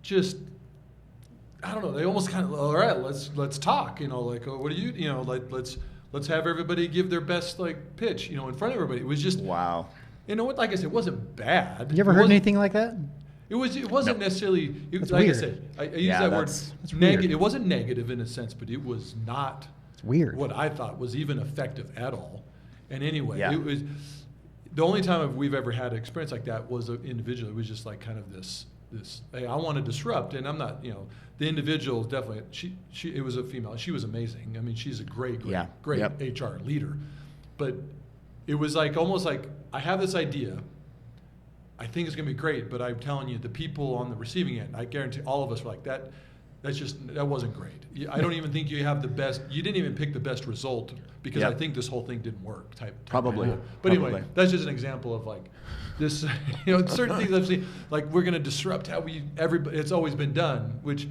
just, I don't know, they almost kind of, all right, let's talk, like, what do you, let's have everybody give their best like pitch, in front of everybody. It was just, wow. What, like I said, it wasn't bad. You ever heard anything like that? It wasn't necessarily, That's like weird. I said, I use that word, negative. It wasn't negative in a sense, but it was not It's weird. what I thought was even effective at all. And anyway, Yeah. it was, the only time we've ever had an experience like that was individually. It was just like kind of this, hey, I want to disrupt, and I'm not, the individual definitely, it was a female. She was amazing. I mean, she's a great Yep. HR leader. But it was like, almost like, I have this idea, I think it's going to be great, but I'm telling you, the people on the receiving end, I guarantee all of us were like, that wasn't great. I don't even think you have the best, you didn't even pick the best result because I think this whole thing didn't work type Probably. idea. But anyway, that's just an example of like this, certain things I've seen, like we're going to disrupt how everybody, it's always been done, which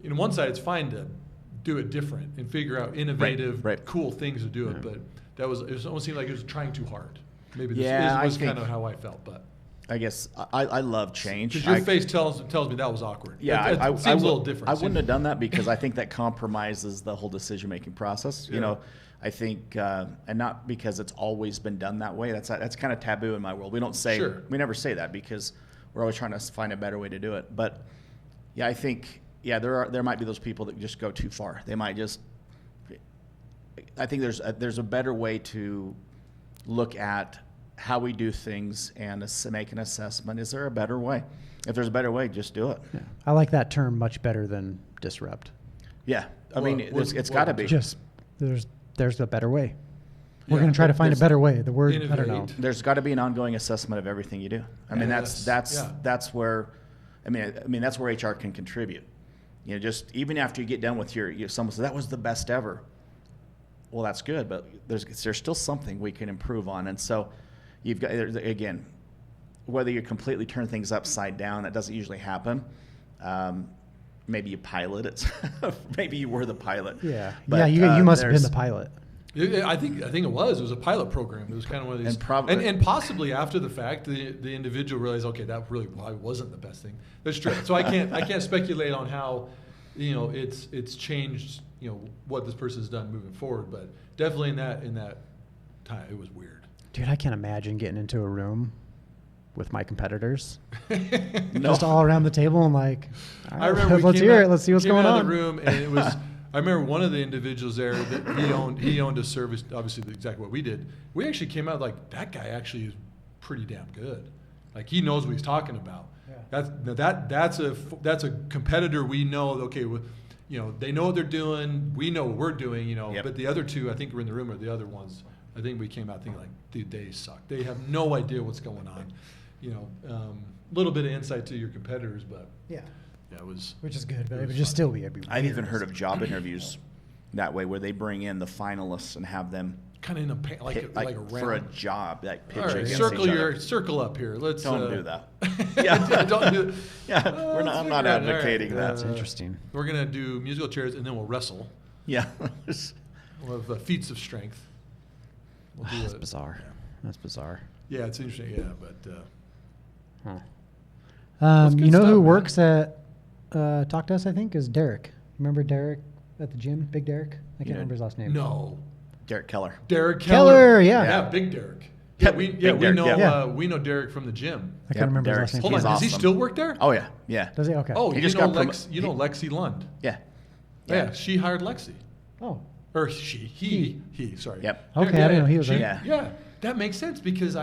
in one side it's fine to do it different and figure out innovative, cool things to do it. But it almost seemed like it was trying too hard. Maybe this was kind of how I felt, but. I guess I love change. Because your face tells me that was awkward. Yeah, it seems a little different. I wouldn't have done that because I think that compromises the whole decision-making process. Yeah. I think, and not because it's always been done that way. That's kind of taboo in my world. We don't say, we never say that because we're always trying to find a better way to do it. But yeah, I think, there might be those people that just go too far. They might just. I think there's a better way to look at how we do things and make an assessment. Is there a better way? If there's a better way, just do it. Yeah. I like that term much better than disrupt. Yeah, it's got to be. Just there's a better way. We're going to try to find a better way. The word, innovate. I don't know. There's got to be an ongoing assessment of everything you do. I mean, that's where, that's where HR can contribute. Just even after you get done with someone says that was the best ever. Well, that's good, but there's still something we can improve on, and so. You've got, again, whether you completely turn things upside down, that doesn't usually happen. Maybe you pilot it. Maybe you were the pilot. Yeah. But, you must have been the pilot. I think it was. It was a pilot program. It was kind of one of these. And possibly after the fact, the individual realized, okay, that really probably wasn't the best thing. That's true. So I can't speculate on how, it's changed, what this person's done moving forward. But definitely in that time, it was weird. Dude, I can't imagine getting into a room with my competitors. Just all around the table and like, all right, I remember let's hear it. Let's see what's going on. The room and it was. I remember one of the individuals there that he owned a service, obviously exactly what we did. We actually came out like that guy actually is pretty damn good. Like he knows what he's talking about. Yeah. That's a competitor we know. Okay, they know what they're doing. We know what we're doing. Yep. But the other two, I think, were in the room, or the other ones. I think we came out thinking like, dude, they suck. They have no idea what's going on. Little bit of insight to your competitors, but it was. Which is good, but it would just still be. I've even heard of job interviews that way, where they bring in the finalists and have them kind of in a like a round for a job, like pitch all right, against circle each other. circle up here. Let's don't do that. don't do. I'm not advocating that. That's interesting. We're gonna do musical chairs and then we'll wrestle. Yeah. We'll have feats of strength. We'll do That's bizarre. That's bizarre. Yeah, it's interesting. Yeah, but. You know stuff, who man. works at Talk to Us? I think is Derek. Remember Derek at the gym? Big Derek. I can't remember his last name. No. Derek Keller. Derek Keller, yeah. Yeah, Big Derek. Yep, we Derek, know yeah. we know Derek from the gym. I can't remember Derek's- his last name. Hold on, He's does he awesome. still work there? Oh yeah. Does he? Okay. Oh, He you just know got Lexi Lund. Yeah. Yeah, she hired Lexi. Oh. Or he, sorry. Yep. Okay, I didn't know he was she, there. Yeah, that makes sense because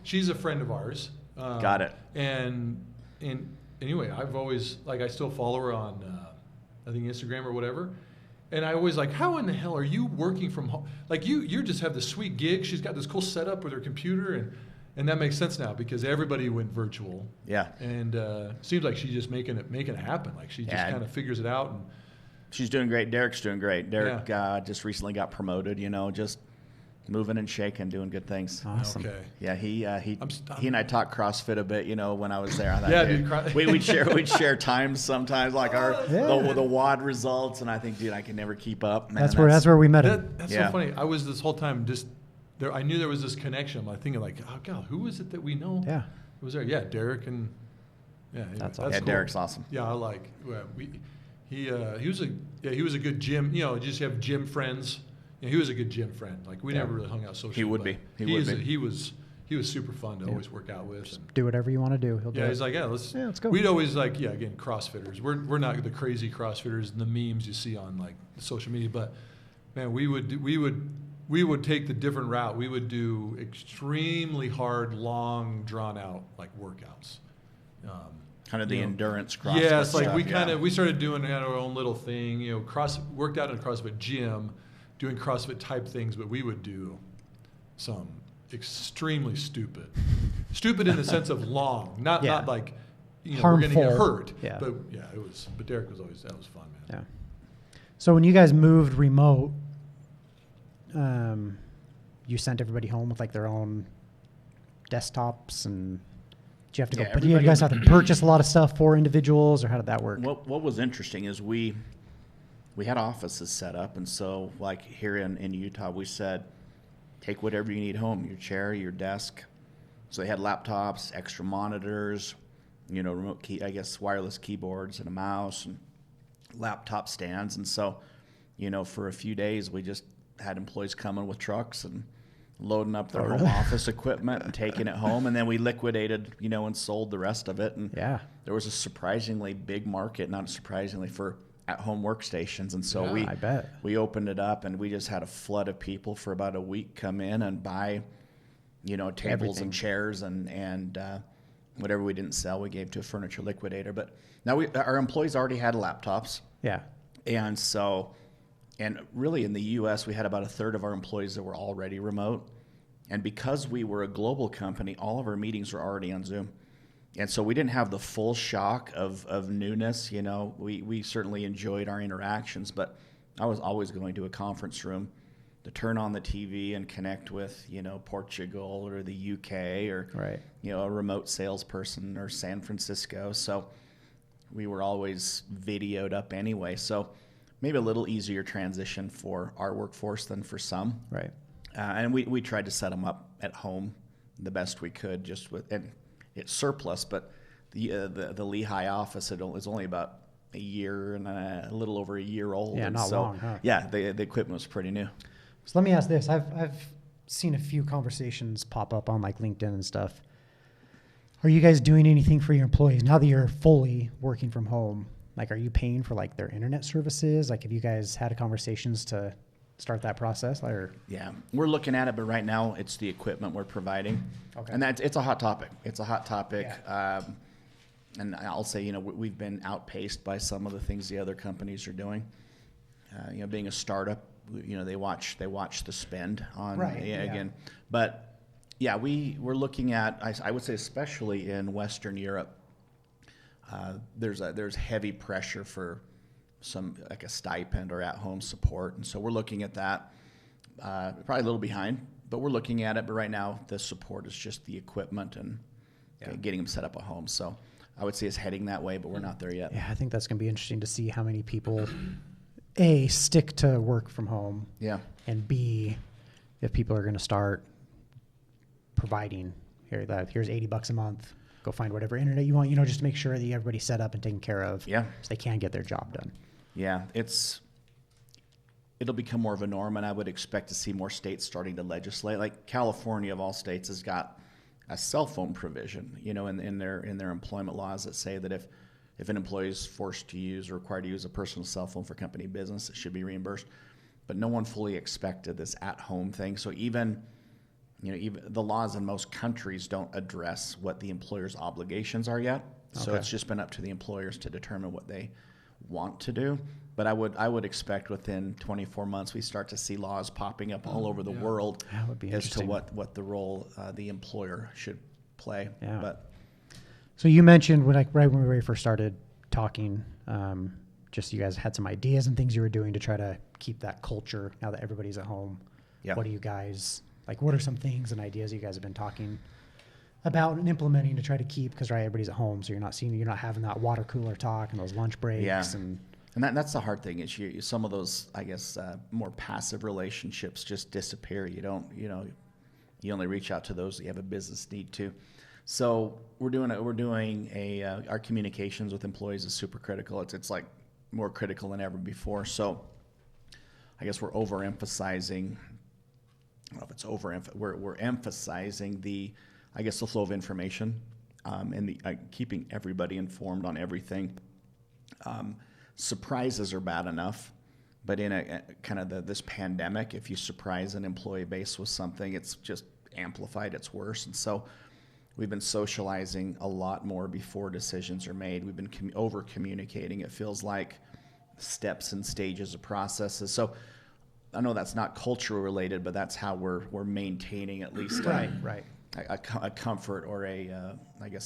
she's a friend of ours. Got it. And anyway, I've always, I still follow her on, I think Instagram or whatever. And I always how in the hell are you working from home? Like you just have this sweet gig. She's got this cool setup with her computer and that makes sense now because everybody went virtual. Yeah. And seems like she's just making it happen. Like she just kind of figures it out and She's doing great. Derek's doing great. Derek just recently got promoted. Just moving and shaking, doing good things. Awesome. Okay. Yeah, he I'm he and I talked CrossFit a bit, when I was there. On that Yeah, day. dude, we'd share times sometimes, like the WOD results, and I think, dude, I can never keep up. Man, That's where we met him. That's Yeah. so funny. I was this whole time just there. I knew there was this connection. I'm thinking like, oh God, who is it that we know? Yeah. Who was there? Yeah, Derek and anyway, That's Yeah, awesome. Derek's awesome. Yeah, I like. He was a good gym. Just have gym friends. He was a good gym friend. Like we never really hung out socially. He would but be. He would be. He was super fun to always work out with. And, Do whatever you want to do. He'll do yeah, it. he's like, let's go. We'd always again, CrossFitters. We're not the crazy CrossFitters and the memes you see on like social media, but man, we would take the different route. We would do extremely hard, long, drawn out like workouts. Kind of the endurance CrossFit. Yeah, it's like stuff, we started doing our own little thing. Worked out in a CrossFit gym, doing CrossFit type things, but we would do some extremely stupid in the sense of long, not like we're going to get hurt. Yeah. But yeah, it was. But Derek was always that was fun, man. Yeah. So when you guys moved remote, you sent everybody home with like their own desktops, and did you have to go? Yeah, But you guys have to purchase a lot of stuff for individuals, or how did that work? What was interesting is we had offices set up, and so like here in Utah, we said, take whatever you need home, your chair, your desk. So they had laptops, extra monitors, remote key, wireless keyboards and a mouse and laptop stands. And so, for a few days, we just had employees coming with trucks and loading up their home office equipment and taking it home. And then we liquidated, and sold the rest of it. And there was a surprisingly big market, not surprisingly, for at-home workstations. And so I bet. we opened it up, and we just had a flood of people for about a week come in and buy, tables Everything. and chairs and whatever we didn't sell, we gave to a furniture liquidator. But now our employees already had laptops. Yeah. And so, and really in the U.S., we had about a third of our employees that were already remote. And because we were a global company, all of our meetings were already on Zoom. And so we didn't have the full shock of newness. We certainly enjoyed our interactions, but I was always going to a conference room to turn on the TV and connect with, Portugal or the UK or, a remote salesperson or San Francisco. So we were always videoed up anyway. So maybe a little easier transition for our workforce than for some. Right. And we tried to set them up at home the best we could, and it's surplus, but the Lehigh office is only about a year and a little over a year old. Yeah, and not so, long, huh? Yeah, the equipment was pretty new. So let me ask this. I've seen a few conversations pop up on like LinkedIn and stuff. Are you guys doing anything for your employees now that you're fully working from home? Like, are you paying for like their internet services? Like, have you guys had conversations to start that process? Yeah, we're looking at it, but right now it's the equipment we're providing. Okay. And it's a hot topic. It's a hot topic. Yeah. And I'll say, we've been outpaced by some of the things the other companies are doing. Being a startup, they watch the spend on again. But yeah, we're looking at, I would say, especially in Western Europe, there's heavy pressure for some like a stipend or at-home support, and so we're looking at that. Probably a little behind, but we're looking at it. But right now, the support is just the equipment and getting them set up at home. So I would say it's heading that way, but we're not there yet. Yeah, I think that's going to be interesting to see how many people, A, stick to work from home. Yeah. And B, if people are going to start providing, here's $80 a month, go find whatever internet you want, just to make sure that everybody's set up and taken care of. Yeah. So they can get their job done. Yeah, it'll become more of a norm, and I would expect to see more states starting to legislate. Like California, of all states, has got a cell phone provision, in their employment laws that say that if an employee is forced to use or required to use a personal cell phone for company business, it should be reimbursed. But no one fully expected this at-home thing. So even the laws in most countries don't address what the employer's obligations are yet. So Okay. it's just been up to the employers to determine what they want to do. But I would expect within 24 months we start to see laws popping up all over the world That would be as to interesting. what the role the employer should play. Yeah. But So you mentioned right when we very first started talking, just you guys had some ideas and things you were doing to try to keep that culture now that everybody's at home Yeah. What do you guys, like, what are some things and ideas you guys have been talking about and implementing to try to keep, because everybody's at home, so you're not having that water cooler talk and those lunch breaks. Yeah. And that's the hard thing is some of those, I guess, more passive relationships just disappear. You don't, you only reach out to those that you have a business need to. So we're doing our communications with employees is super critical. It's like more critical than ever before. So I guess we're overemphasizing. I don't know if it's we're emphasizing the flow of information, and the keeping everybody informed on everything. Surprises are bad enough, but in a kind of this pandemic, if you surprise an employee base with something, it's just amplified. It's worse, and so we've been socializing a lot more before decisions are made. We've been over communicating. It feels like steps and stages of processes. So I know that's not cultural related, but that's how we're maintaining at least right. a comfort or a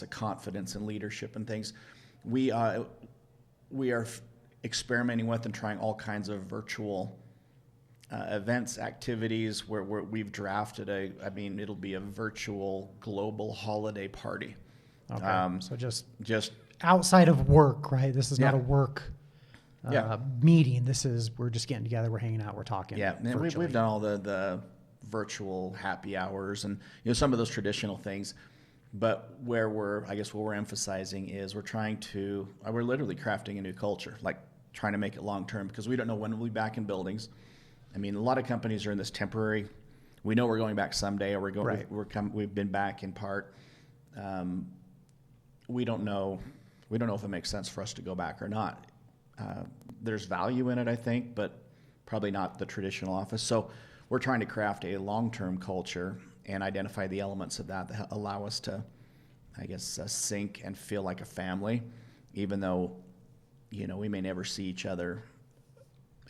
confidence in leadership and things. We are experimenting with and trying all kinds of virtual events, activities where we've drafted it'll be a virtual global holiday party. Okay. So just outside of work, right? This is not a work meeting. We're just getting together, we're hanging out, we're talking. Yeah, and we've done all the virtual happy hours and some of those traditional things. But where we're emphasizing is we're literally crafting a new culture, like trying to make it long term, because we don't know when we'll be back in buildings. I mean, a lot of companies are in this temporary. We know we're going back someday, or we've been back in part. We don't know if it makes sense for us to go back or not. There's value in it, I think, but probably not the traditional office. So we're trying to craft a long-term culture and identify the elements of that allow us to, sync and feel like a family, even though, we may never see each other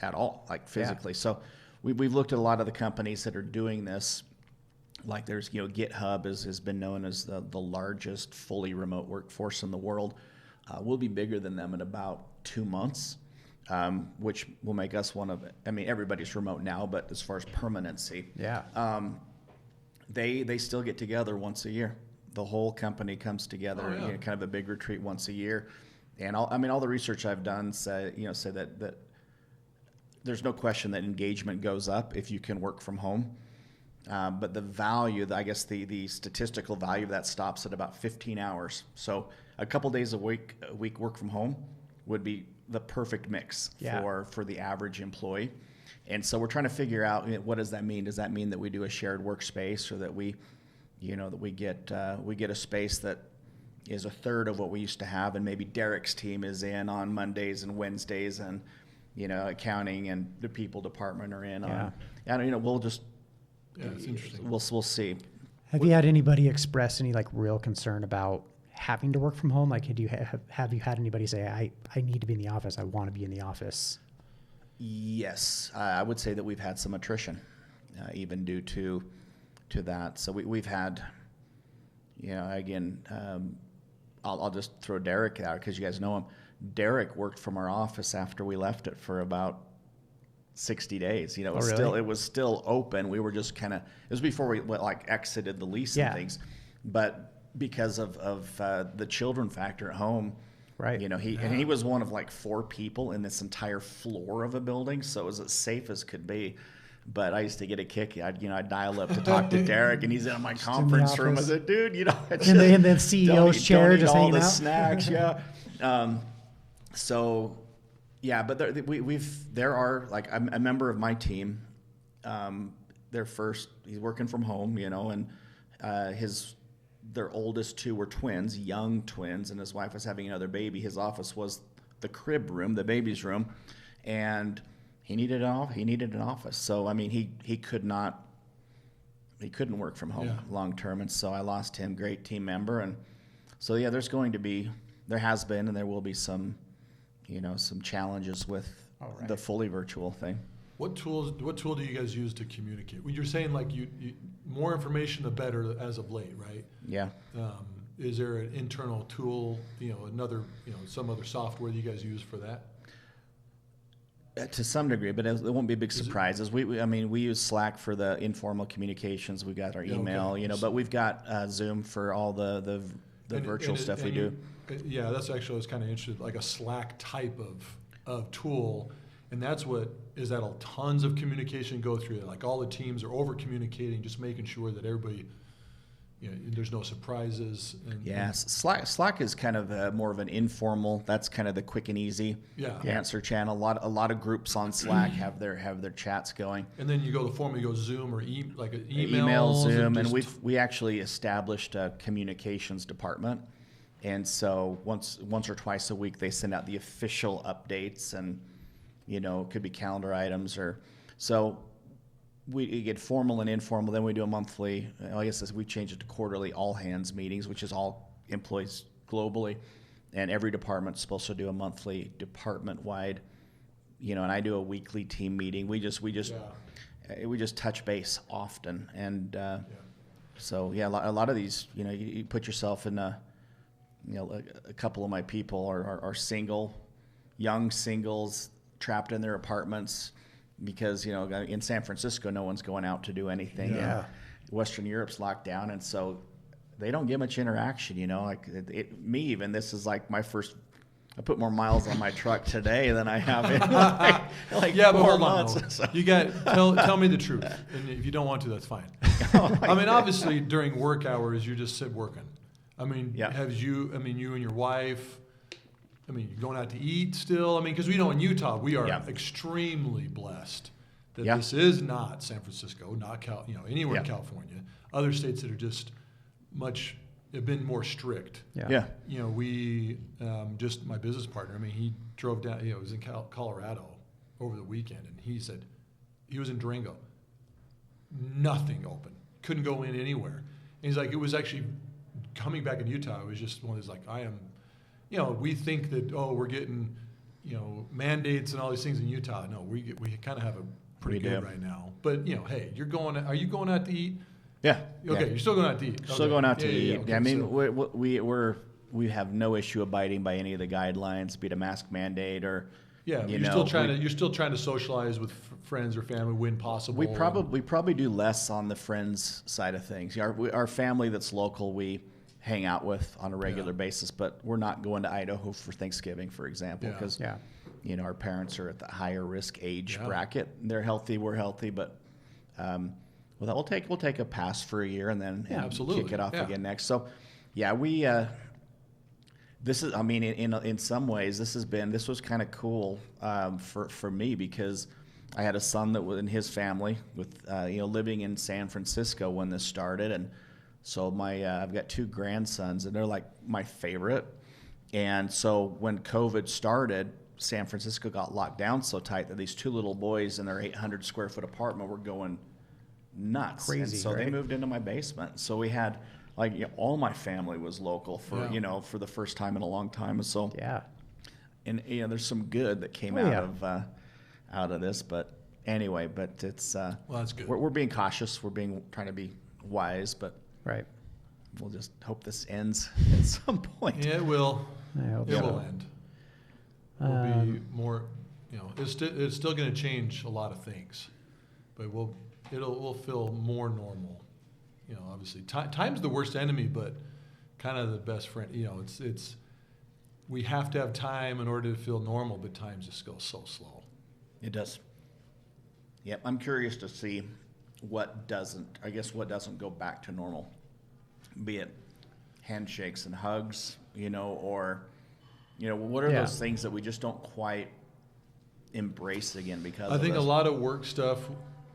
at all, like physically. Yeah. So we've looked at a lot of the companies that are doing this. Like there's, GitHub has been known as the largest fully remote workforce in the world. We'll be bigger than them in about 2 months, which will make us everybody's remote now, but as far as permanency, they still get together once a year. The whole company comes together, kind of a big retreat once a year. And all the research I've done say that there's no question that engagement goes up if you can work from home. But the value, the statistical value of that stops at about 15 hours. So a couple days a week work from home would be the perfect mix for the average employee. And so we're trying to figure out, what does that mean? Does that mean that we do a shared workspace, or that we get a space that is a third of what we used to have, and maybe Derek's team is in on Mondays and Wednesdays, and accounting and the people department are in on. And we'll just it's interesting. We'll see. Have you had anybody express any real concern about having to work from home? Like, have you had anybody say, I need to be in the office, I want to be in the office? Yes, I would say that we've had some attrition, even due to that. So we've had, I'll just throw Derek out because you guys know him. Derek worked from our office after we left it for about 60 days. It was still open. We were just it was before we exited the lease and things, but because of the children factor at home. Right. He was one of 4 people in this entire floor of a building, so it was as safe as could be. But I used to get a kick. I'd dial up to talk to Derek, and he's in my conference room. I said, dude, in the CEO's chair, just hanging out. Snacks, So, but there are a member of my team. He's working from home, and their oldest 2 were twins, young twins, and his wife was having another baby. His office was the crib room, the baby's room, and he needed an office. So he couldn't work from home long term, and so I lost him. Great team member, and so there has been, and there will be some challenges with the fully virtual thing. What tool do you guys use to communicate? Well, you're saying you more information the better as of late, right? Yeah. Is there an internal tool, some other software that you guys use for that? To some degree, but it won't be a big surprise. I mean, we use Slack for the informal communications. We got our email, okay. but we've got Zoom for all the virtual stuff we do. Yeah, that's actually, I was kind of interested, like a Slack type of tool. And that's what is that tons of communication go through. Like all the teams are over communicating, just making sure that everybody, there's no surprises. Slack is kind of more of an informal. That's kind of the quick and easy answer channel. A lot of groups on Slack have their chats going. And then you go the form, you go Zoom or like an email, Zoom, and we actually established a communications department. And so once or twice a week they send out the official updates, and it could be calendar items so. We get formal and informal, then we do a monthly, I guess we change it to quarterly all hands meetings, which is all employees globally. And every department's supposed to do a monthly department-wide, and I do a weekly team meeting. We just touch base often. And so, a lot of these, you put yourself in a couple of my people are single, young singles trapped in their apartments. Because in San Francisco, no one's going out to do anything. Yeah. Western Europe's locked down, and so they don't get much interaction. Me even. This is like my first. I put more miles on my truck today than I have in like 4 months. So. You got tell me the truth, and if you don't want to, that's fine. I mean, obviously during work hours, you just sit working. I mean, you and your wife. I mean, you're going out to eat still. I mean, because we know in Utah, we are extremely blessed that this is not San Francisco, not anywhere in California. Other states that are just have been more strict. We just my business partner. I mean, he drove down. Was in Colorado over the weekend, and he said he was in Durango. Nothing open. Couldn't go in anywhere. And he's like, it was actually coming back in Utah. It was just one of those like I am. We think that we're getting, mandates and all these things in Utah. No, we kind of have a pretty good right now. But hey, are you going out to eat? Yeah. Okay, you're still going out to eat. Still going out to eat. Okay, I mean, we have no issue abiding by any of the guidelines, be it a mask mandate or. Yeah, you're still trying to socialize with friends or family when possible. We probably do less on the friends side of things. Our family that's local, we hang out with on a regular basis, but we're not going to Idaho for Thanksgiving, for example, because our parents are at the higher risk age bracket. They're healthy, we're healthy, but we'll take a pass for a year and then kick it off again next. So we this is, I mean, in some ways this was kind of cool for me, because I had a son that was in his family with living in San Francisco when this started, and so I've got 2 grandsons, and they're like my favorite. And so when COVID started, San Francisco got locked down so tight that these 2 little boys in their 800 square foot apartment were going nuts. Crazy. And so they moved into my basement. So we had all my family was local for for the first time in a long time. So and there's some good that came out of this. But anyway, it's that's good. We're being cautious. We're trying to be wise, but. Right. We'll just hope this ends at some point. Yeah, it will. I hope it will end. It'll be more, it's still going to change a lot of things, but we'll feel more normal. Obviously, time's the worst enemy, but kind of the best friend. It's we have to have time in order to feel normal, but time just goes so slow. It does. Yep, I'm curious to see what doesn't go back to normal, be it handshakes and hugs, or what are those things that we just don't quite embrace again because I think a lot of work stuff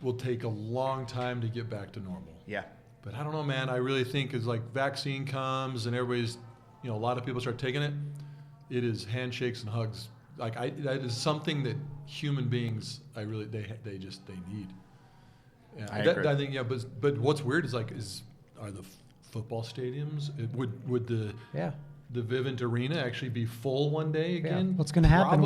will take a long time to get back to normal. Yeah. But I don't know, man. I really think as like vaccine comes and everybody's, a lot of people start taking it, it is handshakes and hugs. Like that is something that human beings, they need. Yeah, I think but what's weird is are the football stadiums would the Vivint Arena actually be full one day again? Yeah. What's going to happen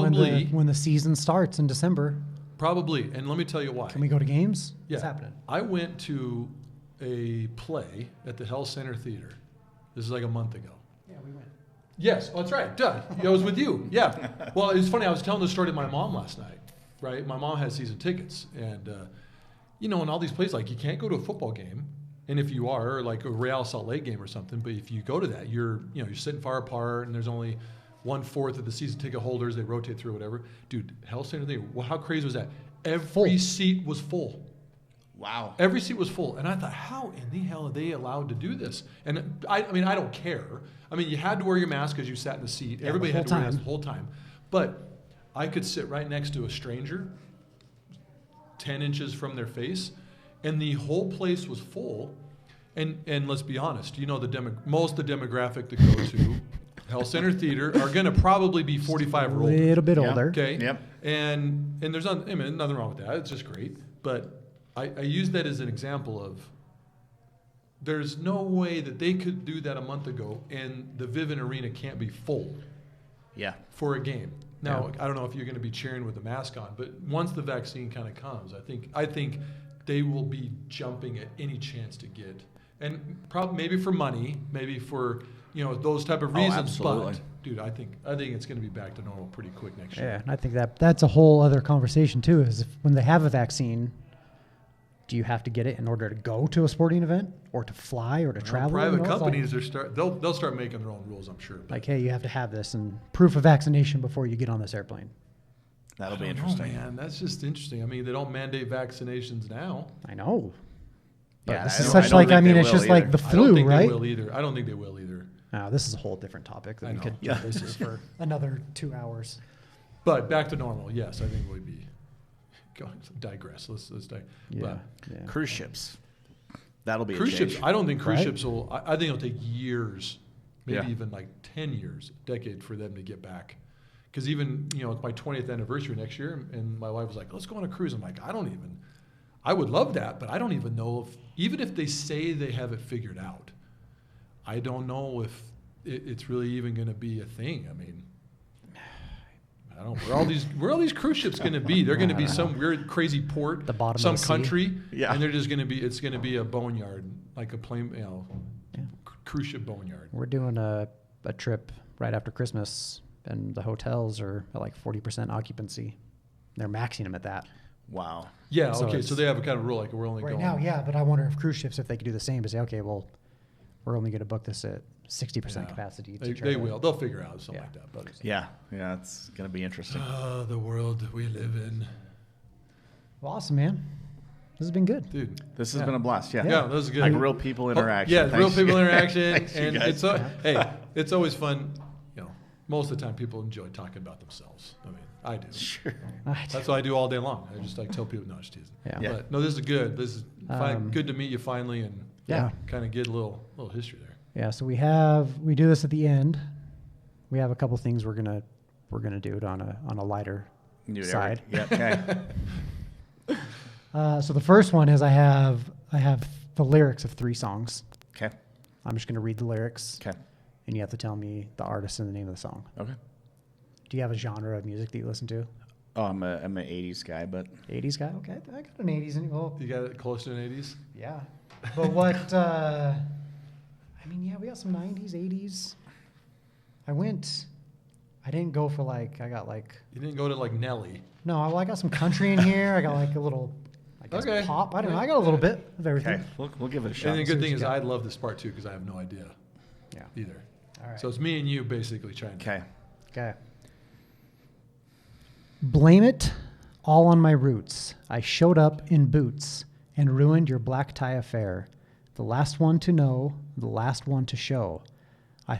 when the season starts in December? Probably, and let me tell you why. Can we go to games? Yeah. What's happening? I went to a play at the Hell Center Theater. This is like a month ago. Yeah, we went. Yes, that's right. Duh. I was with you. Yeah. Well, it's funny. I was telling the story to my mom last night. right? My mom has season tickets, and in all these places, like you can't go to a football game, and if you are, like a Real Salt Lake game or something, but if you go to that, you're sitting far apart, and there's only 1/4 of the season ticket holders. They rotate through whatever. Dude, Health Center thing. Well, how crazy was that? Every seat was full. Wow. Every seat was full, and I thought, how in the hell are they allowed to do this? And I don't care. I mean, you had to wear your mask because you sat in the seat. Yeah, Everybody the had to whole wear it time. the whole time. But I could sit right next to a stranger, 10 inches from their face, and the whole place was full. And let's be honest, most of the demographic that go to Health Center Theater are going to probably be 45 or A older. little bit Yeah. older. Okay. Yep. And there's nothing wrong with that. It's just great. But I use that as an example of there's no way that they could do that a month ago and the Vivint Arena can't be full Yeah. for a game. Now, I don't know if you're going to be cheering with the mask on, but once the vaccine kind of comes, I think they will be jumping at any chance to get, and probably maybe for money, maybe for those type of reasons. absolutely. But dude, I think it's going to be back to normal pretty quick next year. Yeah, and I think that's a whole other conversation too. Is when they have a vaccine, do you have to get it in order to go to a sporting event or to fly or to travel? Private It's like- companies they'll start making their own rules, I'm sure. like, hey, you have to have this and proof of vaccination before you get on this airplane. That'll be I don't know, interesting. man. That's just interesting. I mean, they don't mandate vaccinations now. I know. Yeah, Yeah, this I is don't- such I don't like think they it's will just like either. the I don't flu, think right? they will either. I don't think they will either. This is a whole different topic that I we know. could Yeah. this is for another 2 hours. But back to normal. Yes, I think we'd be digress. Let's Yeah. Cruise ships. That'll be Cruise a change. ships. I don't think cruise Right? ships will. I think it'll take years, maybe Yeah. even like 10 years, decade for them to get back. Because even it's my 20th anniversary next year, and my wife was like, "Let's go on a cruise." I'm like, I would love that, but I don't even know even if they say they have it figured out, I don't know if it's really even going to be a thing. I mean, I don't. Where are all these cruise ships going to be? They're going to be some weird, crazy port, The bottom of some the sea. country, Yeah. and they're just going to be. It's going to be a boneyard, like a plane, Yeah. cruise ship boneyard. We're doing a trip right after Christmas, and the hotels are at like 40% occupancy. They're maxing them at that. Wow. Yeah. So Okay. it's- So they have a kind of rule like we're only Right going now, yeah, but I wonder if cruise ships, if they could do the same, to say, okay, well, we're only going to book this at 60% Yeah. capacity. They will. They'll figure out something Yeah. like that. But Yeah. Yeah. It's going to be interesting. the world that we live in, Well, awesome, man. This has been good. dude. This has Yeah. been a blast. Yeah. Yeah, that was good. Like real people interaction. Yeah, real Thanks. people interaction, Thanks, you and guys. hey, it's always fun. Most of the time, people enjoy talking about themselves. I mean, I do. Sure. That's what I do all day long. I just tell people, no, just teasing. Yeah. Yeah. But no, this is good. This is Um, good to meet you finally, and Yeah. kind of get a little history there. Yeah, so we do this at the end. We have a couple things we're gonna do it on a lighter You do it side. Yeah. Okay. So the first one is I have the lyrics of 3 songs. Okay. I'm just gonna read the lyrics, Okay. and you have to tell me the artist and the name of the song. Okay. Do you have a genre of music that you listen to? Oh, I'm an 80s guy, but 80s guy? Okay, I got an 80s. Well, You got it close to an 80s? yeah. But what, I mean, yeah, we got some 90s, 80s. I didn't go for I got You didn't go to like Nelly. no, I got some country in here. I got like a little, I guess, Okay. pop. I don't know. I got a little bit of everything. okay. We'll give it a shot. And the see good what thing you is, got. I love this part too because I have no idea Yeah. either. All right. So it's me and you basically trying to. Okay. Okay. Blame it all on my roots. I showed up in boots and ruined your black tie affair. The last one to know, the last one to show. I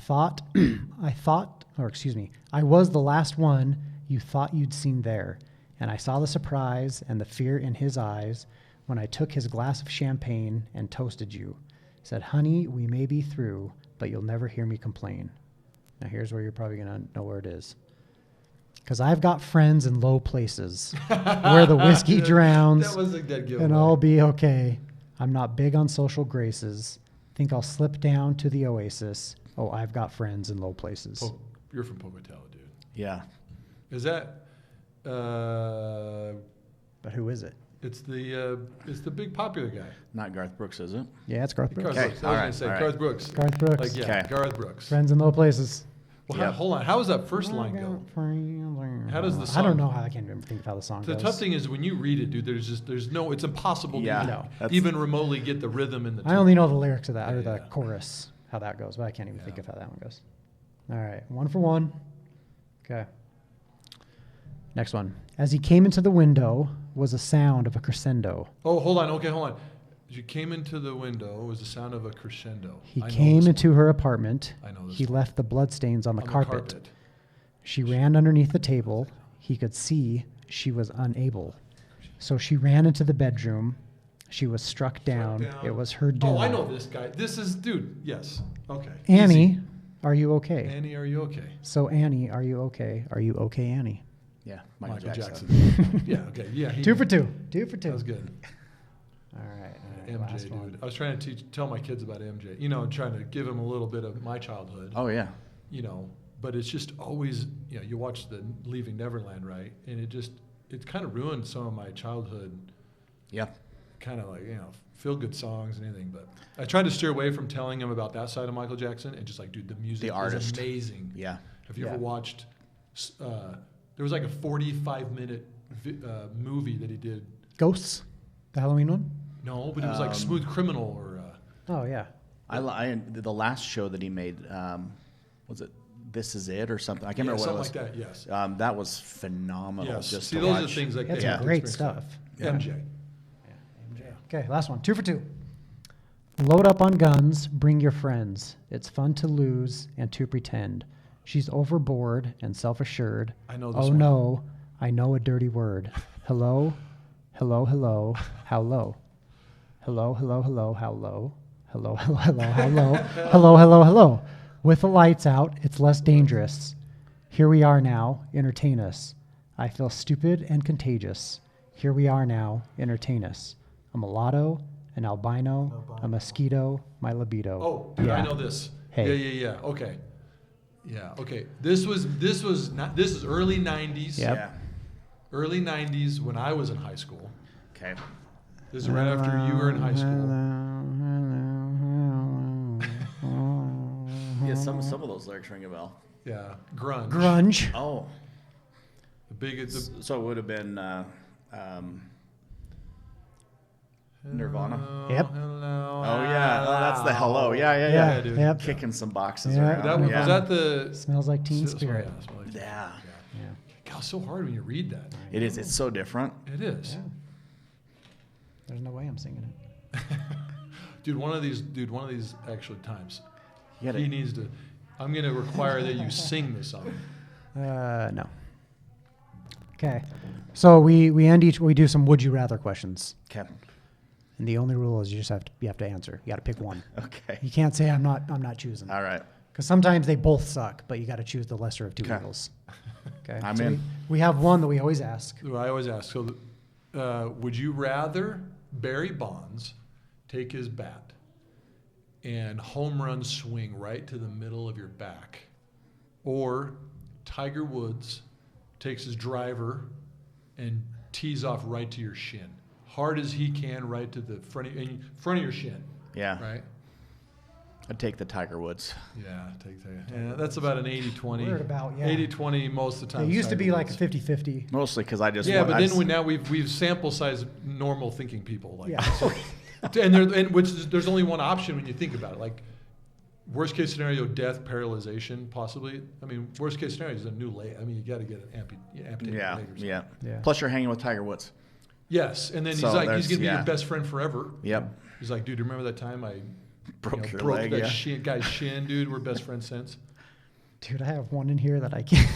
was the last one you thought you'd seen there. And I saw the surprise and the fear in his eyes when I took his glass of champagne and toasted you. Said, honey, we may be through, but you'll never hear me complain. Now here's where you're probably going to know where it is. Because I've got friends in low places where the whiskey drowns That was a dead giveaway. and I'll be okay. I'm not big on social graces. Think I'll slip down to the oasis. Oh, I've got friends in low places. You're from Pocatello, dude. Yeah. Is that? But who is it? It's the big popular guy. Not Garth Brooks, is it? Yeah, it's Garth Brooks. Garth Okay, Brooks. I was all going right, to say all right. Garth Brooks. Garth Brooks. Like yeah, Okay. Garth Brooks. Friends in low places. Well, Yep. hold on. How does that first line go? How does the I song? don't know how I can't even think of how the song The goes. tough thing is when you read it, dude. There's no. It's impossible Yeah, to No. even remotely get the rhythm in the. I only know the lyrics of that or the Yeah. chorus, how that goes, but I can't even think Yeah. of how that one goes. All right, 1 for 1. Okay. Next one. As he came into the window was a sound of a crescendo. Oh, hold on. Okay, hold on. As you came into the window, it was the sound of a crescendo. He I know came this into her apartment. I know this He one. left the bloodstains on the On carpet. She ran underneath the table. He could see she was unable. So she ran into the bedroom. She was struck down. down. It was her doom. Oh, I know this guy. This is, dude. Yes. Okay. Annie, Easy. are you okay? Annie, are you okay? So Annie, are you okay? Are you okay, Annie? Yeah, Michael Jackson. Jackson. Yeah. Okay. Yeah. 2 for 2. 2 for 2. That was good. All right. MJ, dude. I was trying to tell my kids about MJ. You know, trying to give them a little bit of my childhood. Oh yeah. You know, but it's just always, you know, you watch the Leaving Neverland, right? And it kind of ruined some of my childhood. Yeah. Kind of like, you know, feel good songs and anything. But I tried to steer away from telling them about that side of Michael Jackson and just like, dude, the music The artist. is amazing. Yeah. Have you Yeah. ever watched? There was like a 45-minute movie that he did. Ghosts? The Halloween one? No, but it was like Smooth Criminal or. Oh, yeah. The last show that he made, was it This Is It or something? I can't remember what it was. Something like that. Yes. That was phenomenal. Yes. Just See, to those watch. are the things like That's that. some great stuff. MJ. Okay, last one. 2 for 2. Load up on guns, bring your friends. It's fun to lose and to pretend. She's overboard and self-assured. I know this Oh one. no, I know a dirty word. Hello, hello, hello, how low? Hello, hello, hello, how low? Hello, hello, hello, how low? Hello, hello, hello. With the lights out, it's less dangerous. Here we are now, entertain us. I feel stupid and contagious. Here we are now, entertain us. A mulatto, an albino, a mosquito, my libido. Oh, dude, I know this. Hey. Yeah. Okay. Yeah. Okay. This is early '90s. Yep. Yeah. Early '90s when I was in high school. Okay. This is right after you were in high school. Yeah, some of those lyrics ring a bell. Yeah. Grunge. Grunge. Oh. The big. So it would have been Nirvana. Yep. Hello. Oh yeah, that's the hello. Yeah. dude. Yep. Kicking some boxes Yeah. around. That was, yeah. was that the. Smells like Teen Smell- Spirit. yeah, smell like- Yeah. Yeah. God, it's so hard when you read that. It is. It's so different. It is. Yeah. There's no way I'm singing it. Dude, one of these actually times. You gotta- He needs to. I'm going to require that you sing this song. No. Okay. So we do some would you rather questions. Okay. And the only rule is you have to answer. You got to pick one. Okay. You can't say I'm not choosing. All right. Because sometimes they both suck, but you got to choose the lesser of two Okay. evils. Okay. I'm So in. We have one that we always ask. I always ask. So, would you rather Barry Bonds take his bat and home run swing right to the middle of your back, or Tiger Woods takes his driver and tees off right to your shin, hard as he can, right to the front of your shin? Yeah. Right. I'd take the Tiger Woods. Yeah, take that. Yeah, that's about an 80-20. We're at about, yeah. 80-20 most of the time. It used to be Tiger like a Woods. 50-50. Mostly because I just Yeah, want, but I then just- we've sample sized normal thinking people like Yeah. so, there's only one option when you think about it. Like worst case scenario, death, paralyzation, possibly. I mean, worst case scenario is a new leg. I mean, you got to get an amputated yeah, leg or something. yeah, Yeah. Plus, you're hanging with Tiger Woods. Yes, and then So he's like, he's there's- gonna be yeah. your best friend forever. Yep. He's like, dude, remember that time I Broke your broke leg. that Yeah. guy's shin, dude? We're best friends since. Dude, I have one in here that I can't.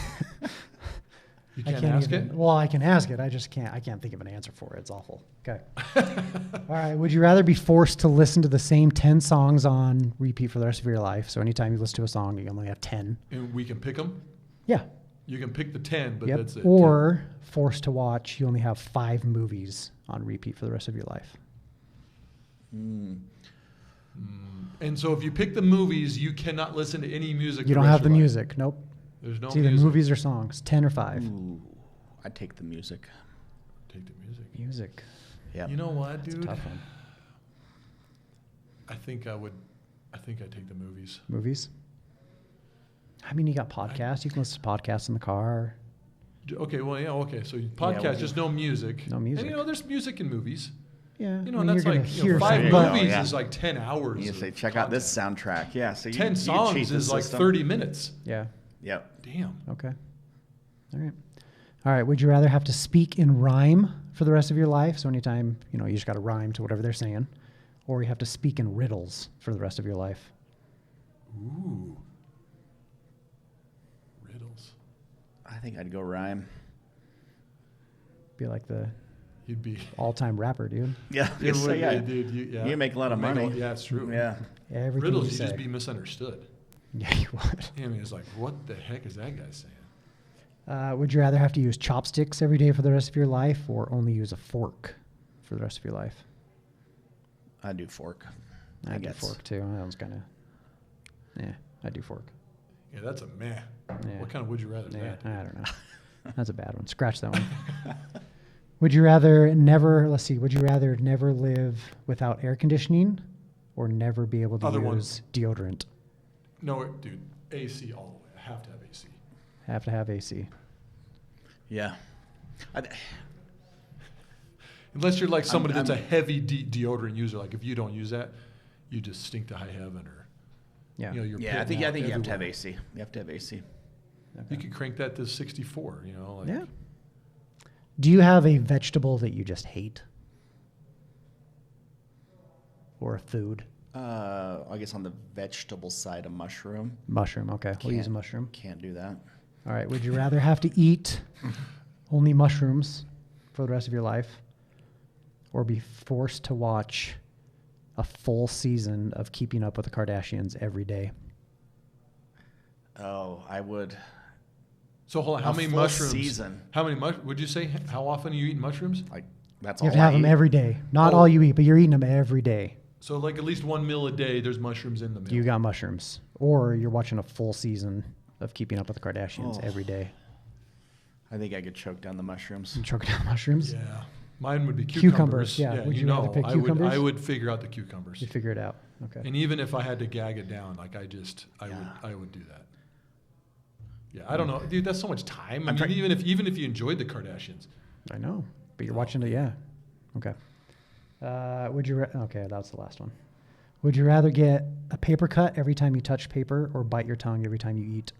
You I can't can't ask even, it. Well, I can ask it. I just can't. I can't think of an answer for it. It's awful. Okay. All right. Would you rather be forced to listen to the same 10 songs on repeat for the rest of your life? So anytime you listen to a song, you only have 10. And we can pick them. Yeah. You can pick the 10, but Yep. that's it. Or forced to watch, you only have 5 movies on repeat for the rest of your life. And so if you pick the movies, you cannot listen to any music. You the don't rest have of the your life. music. Nope. There's no It's either music. movies or songs. 10 or 5. Ooh, I'd take the music. Take the music. Music. Yeah. You know what, It's a dude? tough one. I think I'd take the movies. Movies. I mean, you got podcasts. You can listen to podcasts in the car. Okay, well, yeah, okay. So podcast, well, just no music. No music. And there's music in movies. Yeah. You know, I mean, and that's you're gonna like hear 5 something. But- movies yeah. is like 10 hours. You of say, check out this content. soundtrack. Yeah, so 10 you songs cheat the is like system. 30 minutes. Yeah. Yep. Damn. Okay. All right. All right. Would you rather have to speak in rhyme for the rest of your life? So anytime, you just got to rhyme to whatever they're saying, or you have to speak in riddles for the rest of your life. Ooh. Riddles. I think I'd go rhyme. Be like the You'd be. all-time rapper, dude. Yeah. It so, would, yeah. dude, You make a lot of money. Yeah, it's true. Yeah. Everything Riddles, you you say. just be misunderstood. Yeah, you would. I mean, it's like, what the heck is that guy saying? Would you rather have to use chopsticks every day for the rest of your life, or only use a fork for the rest of your life? I'd do fork. I do guess. fork too. That was kind of. Yeah, I do fork. Yeah, that's a meh. Yeah. What kind of would you rather? Yeah, Meh. I don't know. That's a bad one. Scratch that one. Would you rather never? Let's see. Would you rather never live without air conditioning, or never be able to Other use one. deodorant? No, dude, AC all the way. I have to have AC. Have to have AC. Yeah. Unless you're like somebody that's a I'm- heavy deodorant user. Like if you don't use that, you just stink to high heaven, or Yeah. you're Yeah, I pitting think out you have to have everywhere. AC. You have to have AC. You could crank that to 64. Like, Yeah. Do you have a vegetable that you just hate, or a food? I guess on the vegetable side, a mushroom. Mushroom. Okay, we'll use a Can't- mushroom. Can't do that. All right. Would you rather have to eat only mushrooms for the rest of your life, or be forced to watch a full season of Keeping Up with the Kardashians every day? Oh, I would. So hold on, how A many full mushrooms? season. How many would you say? How often are you eating mushrooms? Like, that's You all have to have I them eat. every day. Not Oh. all you eat, but you're eating them every day. So like at least one meal a day. There's mushrooms in the meal. You got mushrooms, or you're watching a full season of Keeping Up with the Kardashians Oh. every day. I think I could choke down the mushrooms. And choking down mushrooms. Yeah, mine would be Cucumbers, cucumbers. yeah. Would you rather pick I cucumbers? would figure out the cucumbers. You figure it out. Okay. And even if I had to gag it down, like I Yeah. would do that. Yeah, I don't know, dude. That's so much time. I I'm mean, try- even if you enjoyed the Kardashians, I know, but you're watching it. Yeah. Okay. Okay, that's the last one. Would you rather get a paper cut every time you touch paper, or bite your tongue every time you eat?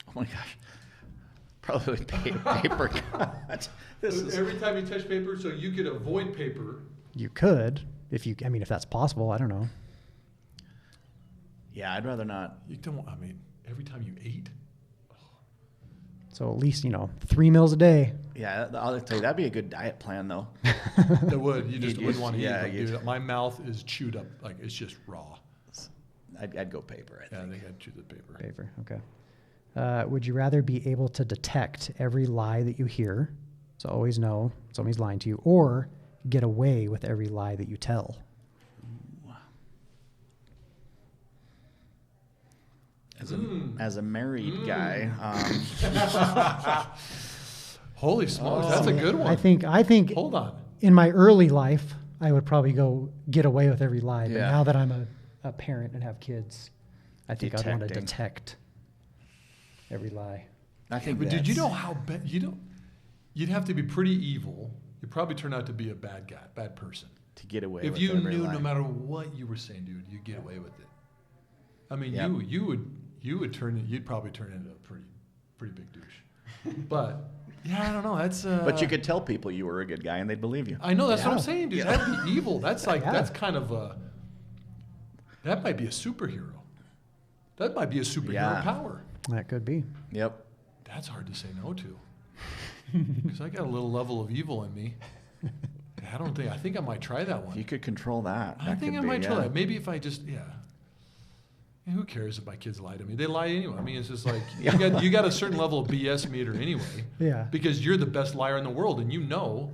Oh my gosh. Probably paper cut. This is, every time you touch paper, so you could avoid paper. You could, if that's possible. I don't know. yeah, I'd rather not. You don't. I mean, every time you ate. So at least 3 meals a day. Yeah, I'll tell you, that'd be a good diet plan, though. That would. You just You'd- wouldn't want to yeah, eat. you'd- Dude, my mouth is chewed up. Like it's just raw. I'd go paper, I Yeah, I think. think I'd chew the paper. Paper. Okay. Would you rather be able to detect every lie that you hear, so always know somebody's lying to you, or get away with every lie that you tell? As a married guy, Holy smokes, that's a good one. I think Hold on. in my early life, I would probably go get away with every lie. But Yeah. now that I'm a parent and have kids, I think I'd want to Detecting. detect every lie. I think. But did you that's- know how bad you'd have to be pretty evil. You'd probably turn out to be a bad guy, bad person. to get away? If with you every knew lie. no matter what you were saying, dude, you'd get away with it. I mean, Yep. you'd probably turn into a pretty big douche. But yeah, I don't know. That's But you could tell people you were a good guy and they'd believe you. I know that's what I'm Yeah. saying, dude. That'd be evil. That's like Yeah. that's kind of that might be a superhero. That might be a superhero Yeah. power. That could be. Yep. That's hard to say no to. Because I got a little level of evil in me. I think I might try that If one. you could control that. I that think could I be, might try yeah. that. Maybe if I just, yeah. Who cares if my kids lie to me? They lie anyway. I mean, it's just like, you got a certain level of BS meter anyway. Yeah. Because you're the best liar in the world and you know.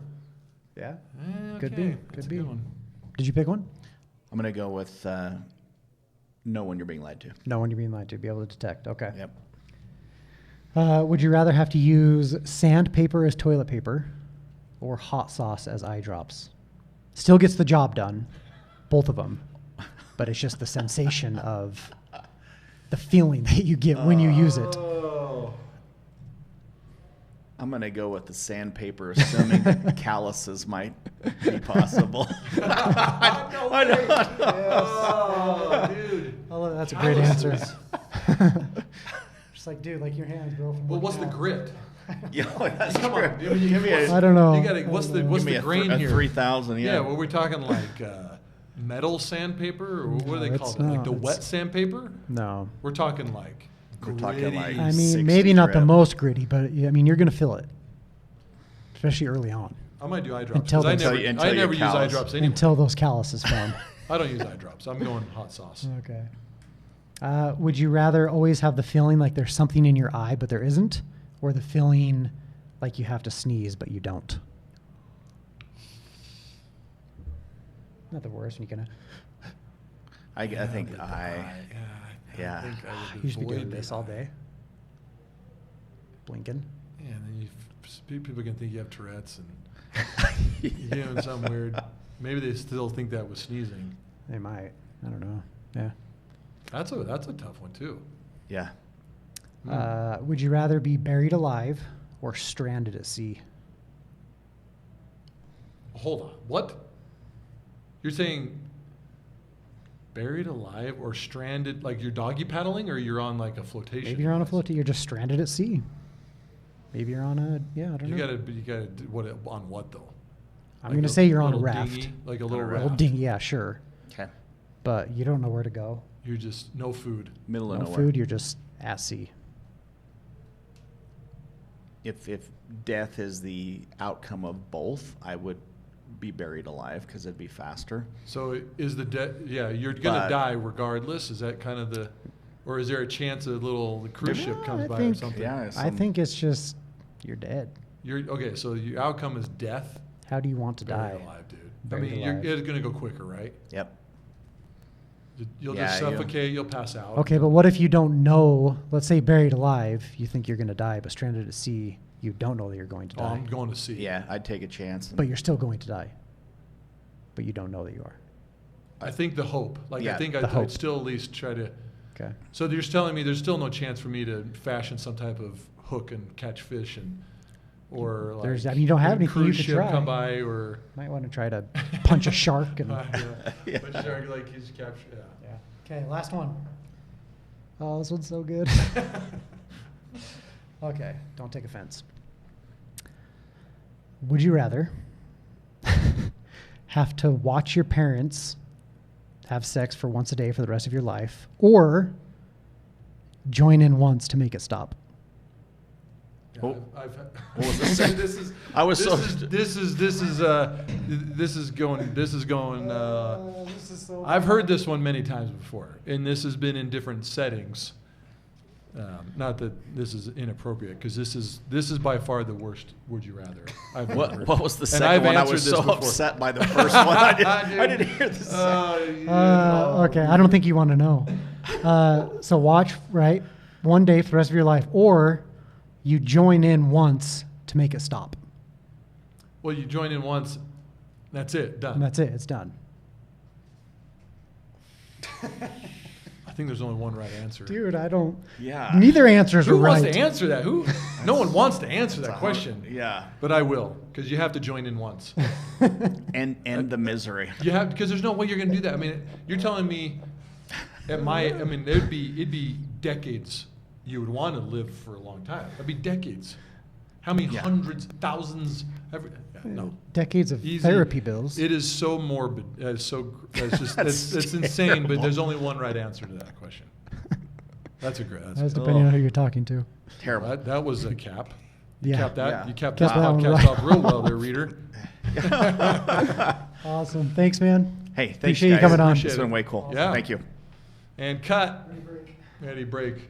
Yeah. Eh, Could okay, be. that's Could a be. good one. Did you pick one? I'm going to go with know when you're being lied to. No, when you're being lied to, be able to detect. Okay. Yep. Would you rather have to use sandpaper as toilet paper, or hot sauce as eye drops? Still gets the job done, both of them, but it's just the sensation of the feeling that you get when you use it. Oh. I'm going to go with the sandpaper, assuming that calluses might be possible. I know. Oh, dude. Oh, that's a great answer. Just like, dude, like your hands, bro. Well, what's the grit? Yeah, that's Come true. on, give me I don't know. You gotta, what's the grain a here? 3,000, yeah. Yeah, were we talking like metal sandpaper, or what do they call it's it? Like not. the It's- wet sandpaper? No. We're talking like We're talking gritty. like- I mean, 60 maybe not the grit. most gritty, but I mean, you're going to feel it, especially early on, I might do eye drops Until because they- Until I you're never use eye callous. drops anyway. until those calluses form. I don't use eye drops. I'm going hot sauce. Okay. Would you rather always have the feeling like there's something in your eye, but there isn't, or the feeling like you have to sneeze, but you don't? Not the worst when you kind of. I think But the I yeah. I think I would You should be avoid doing the this all eye. day. Blinking. Yeah, and then people can think you have Tourette's and you're doing something weird. Maybe they still think that was sneezing. They might. I don't know. Yeah. That's a tough one too. Yeah. Would you rather be buried alive or stranded at sea? Hold on. What? You're saying buried alive or stranded, like you're doggy paddling, or you're on like a flotation? Maybe you're on a device? floaty. You're just stranded at sea. Maybe you're on a I don't know. You gotta do what on what though? I'm Like going to say you're on a little raft. dinghy, like a little a raft. Little dinghy, yeah, sure. Okay. But you don't know where to go. You're just no food. Middle of No nowhere. food. You're just at sea. If death is the outcome of both, I would be buried alive because it'd be faster. So is the yeah, you're gonna But- die regardless. Is that kind of the, or is there a chance the cruise ship No, comes I by or think- something? Yeah. I think it's just you're dead. You're okay. So your outcome is death. How do you want to Buried die? alive, dude. Buried I mean, alive. it's gonna go quicker, right? Yep. You'll Yeah, just you- suffocate. You'll pass out. Okay, but what if you don't know? Let's say buried alive, you think you're going to die, but stranded at sea, you don't know that you're going to Oh, die. I'm going to sea. Yeah, I'd take a chance. But you're still going to die. But you don't know that you are. I think the hope. Like Yeah, I think the I'd hope. still at least try to. Okay. So you're telling me there's still no chance for me to fashion some type of hook and catch fish or like There's- I mean, you don't have a anything you cruise could ship try. come by or Might want to try to punch a shark. And Yeah. But shark like he's captured. Yeah. yeah. Okay, last one. Oh, this one's so good. Okay, don't take offense. Would you rather have to watch your parents have sex for once a day for the rest of your life, or join in once to make it stop? Yeah, Oh. I've What was this? this is. I was this so- is this is this is going. This is so. I've heard this one many times before, and this has been in different settings. Not that this is inappropriate, because this is by far the worst. Would you rather? I've ever heard. What was the And second I've one? I answered was this so before. upset by the first one. I Dude. didn't hear the second. Okay, I don't think you want to know. So watch, right? One day for the rest of your life, or you join in once to make it stop. Well, you join in once. That's it. Done. And that's it. It's done. I think there's only one right answer. Dude, I don't. Yeah. Neither answers Who are right. wants to answer that? Who? No one wants to answer that question. Yeah. But I will, because you have to join in once. And the misery. You have, because there's no way you're going to do that. I mean, you're telling me it'd be decades. You would want to live for a long time. It'd be decades. How many Yeah. hundreds, thousands? No. Decades of Easy. therapy bills. It is so morbid. It's just That's it's insane. But terrible. there's only one right answer to that question. That's a great. That's depending on who you're talking to. Terrible. That was a cap. Yeah. Cap that. Yeah. You capped Kept that that one podcast right. off real well, there, reader. Awesome. Thanks, man. Hey, thanks, Appreciate you guys. coming on. Appreciate It's been way cool. Yeah. Thank you. And cut. Ready break.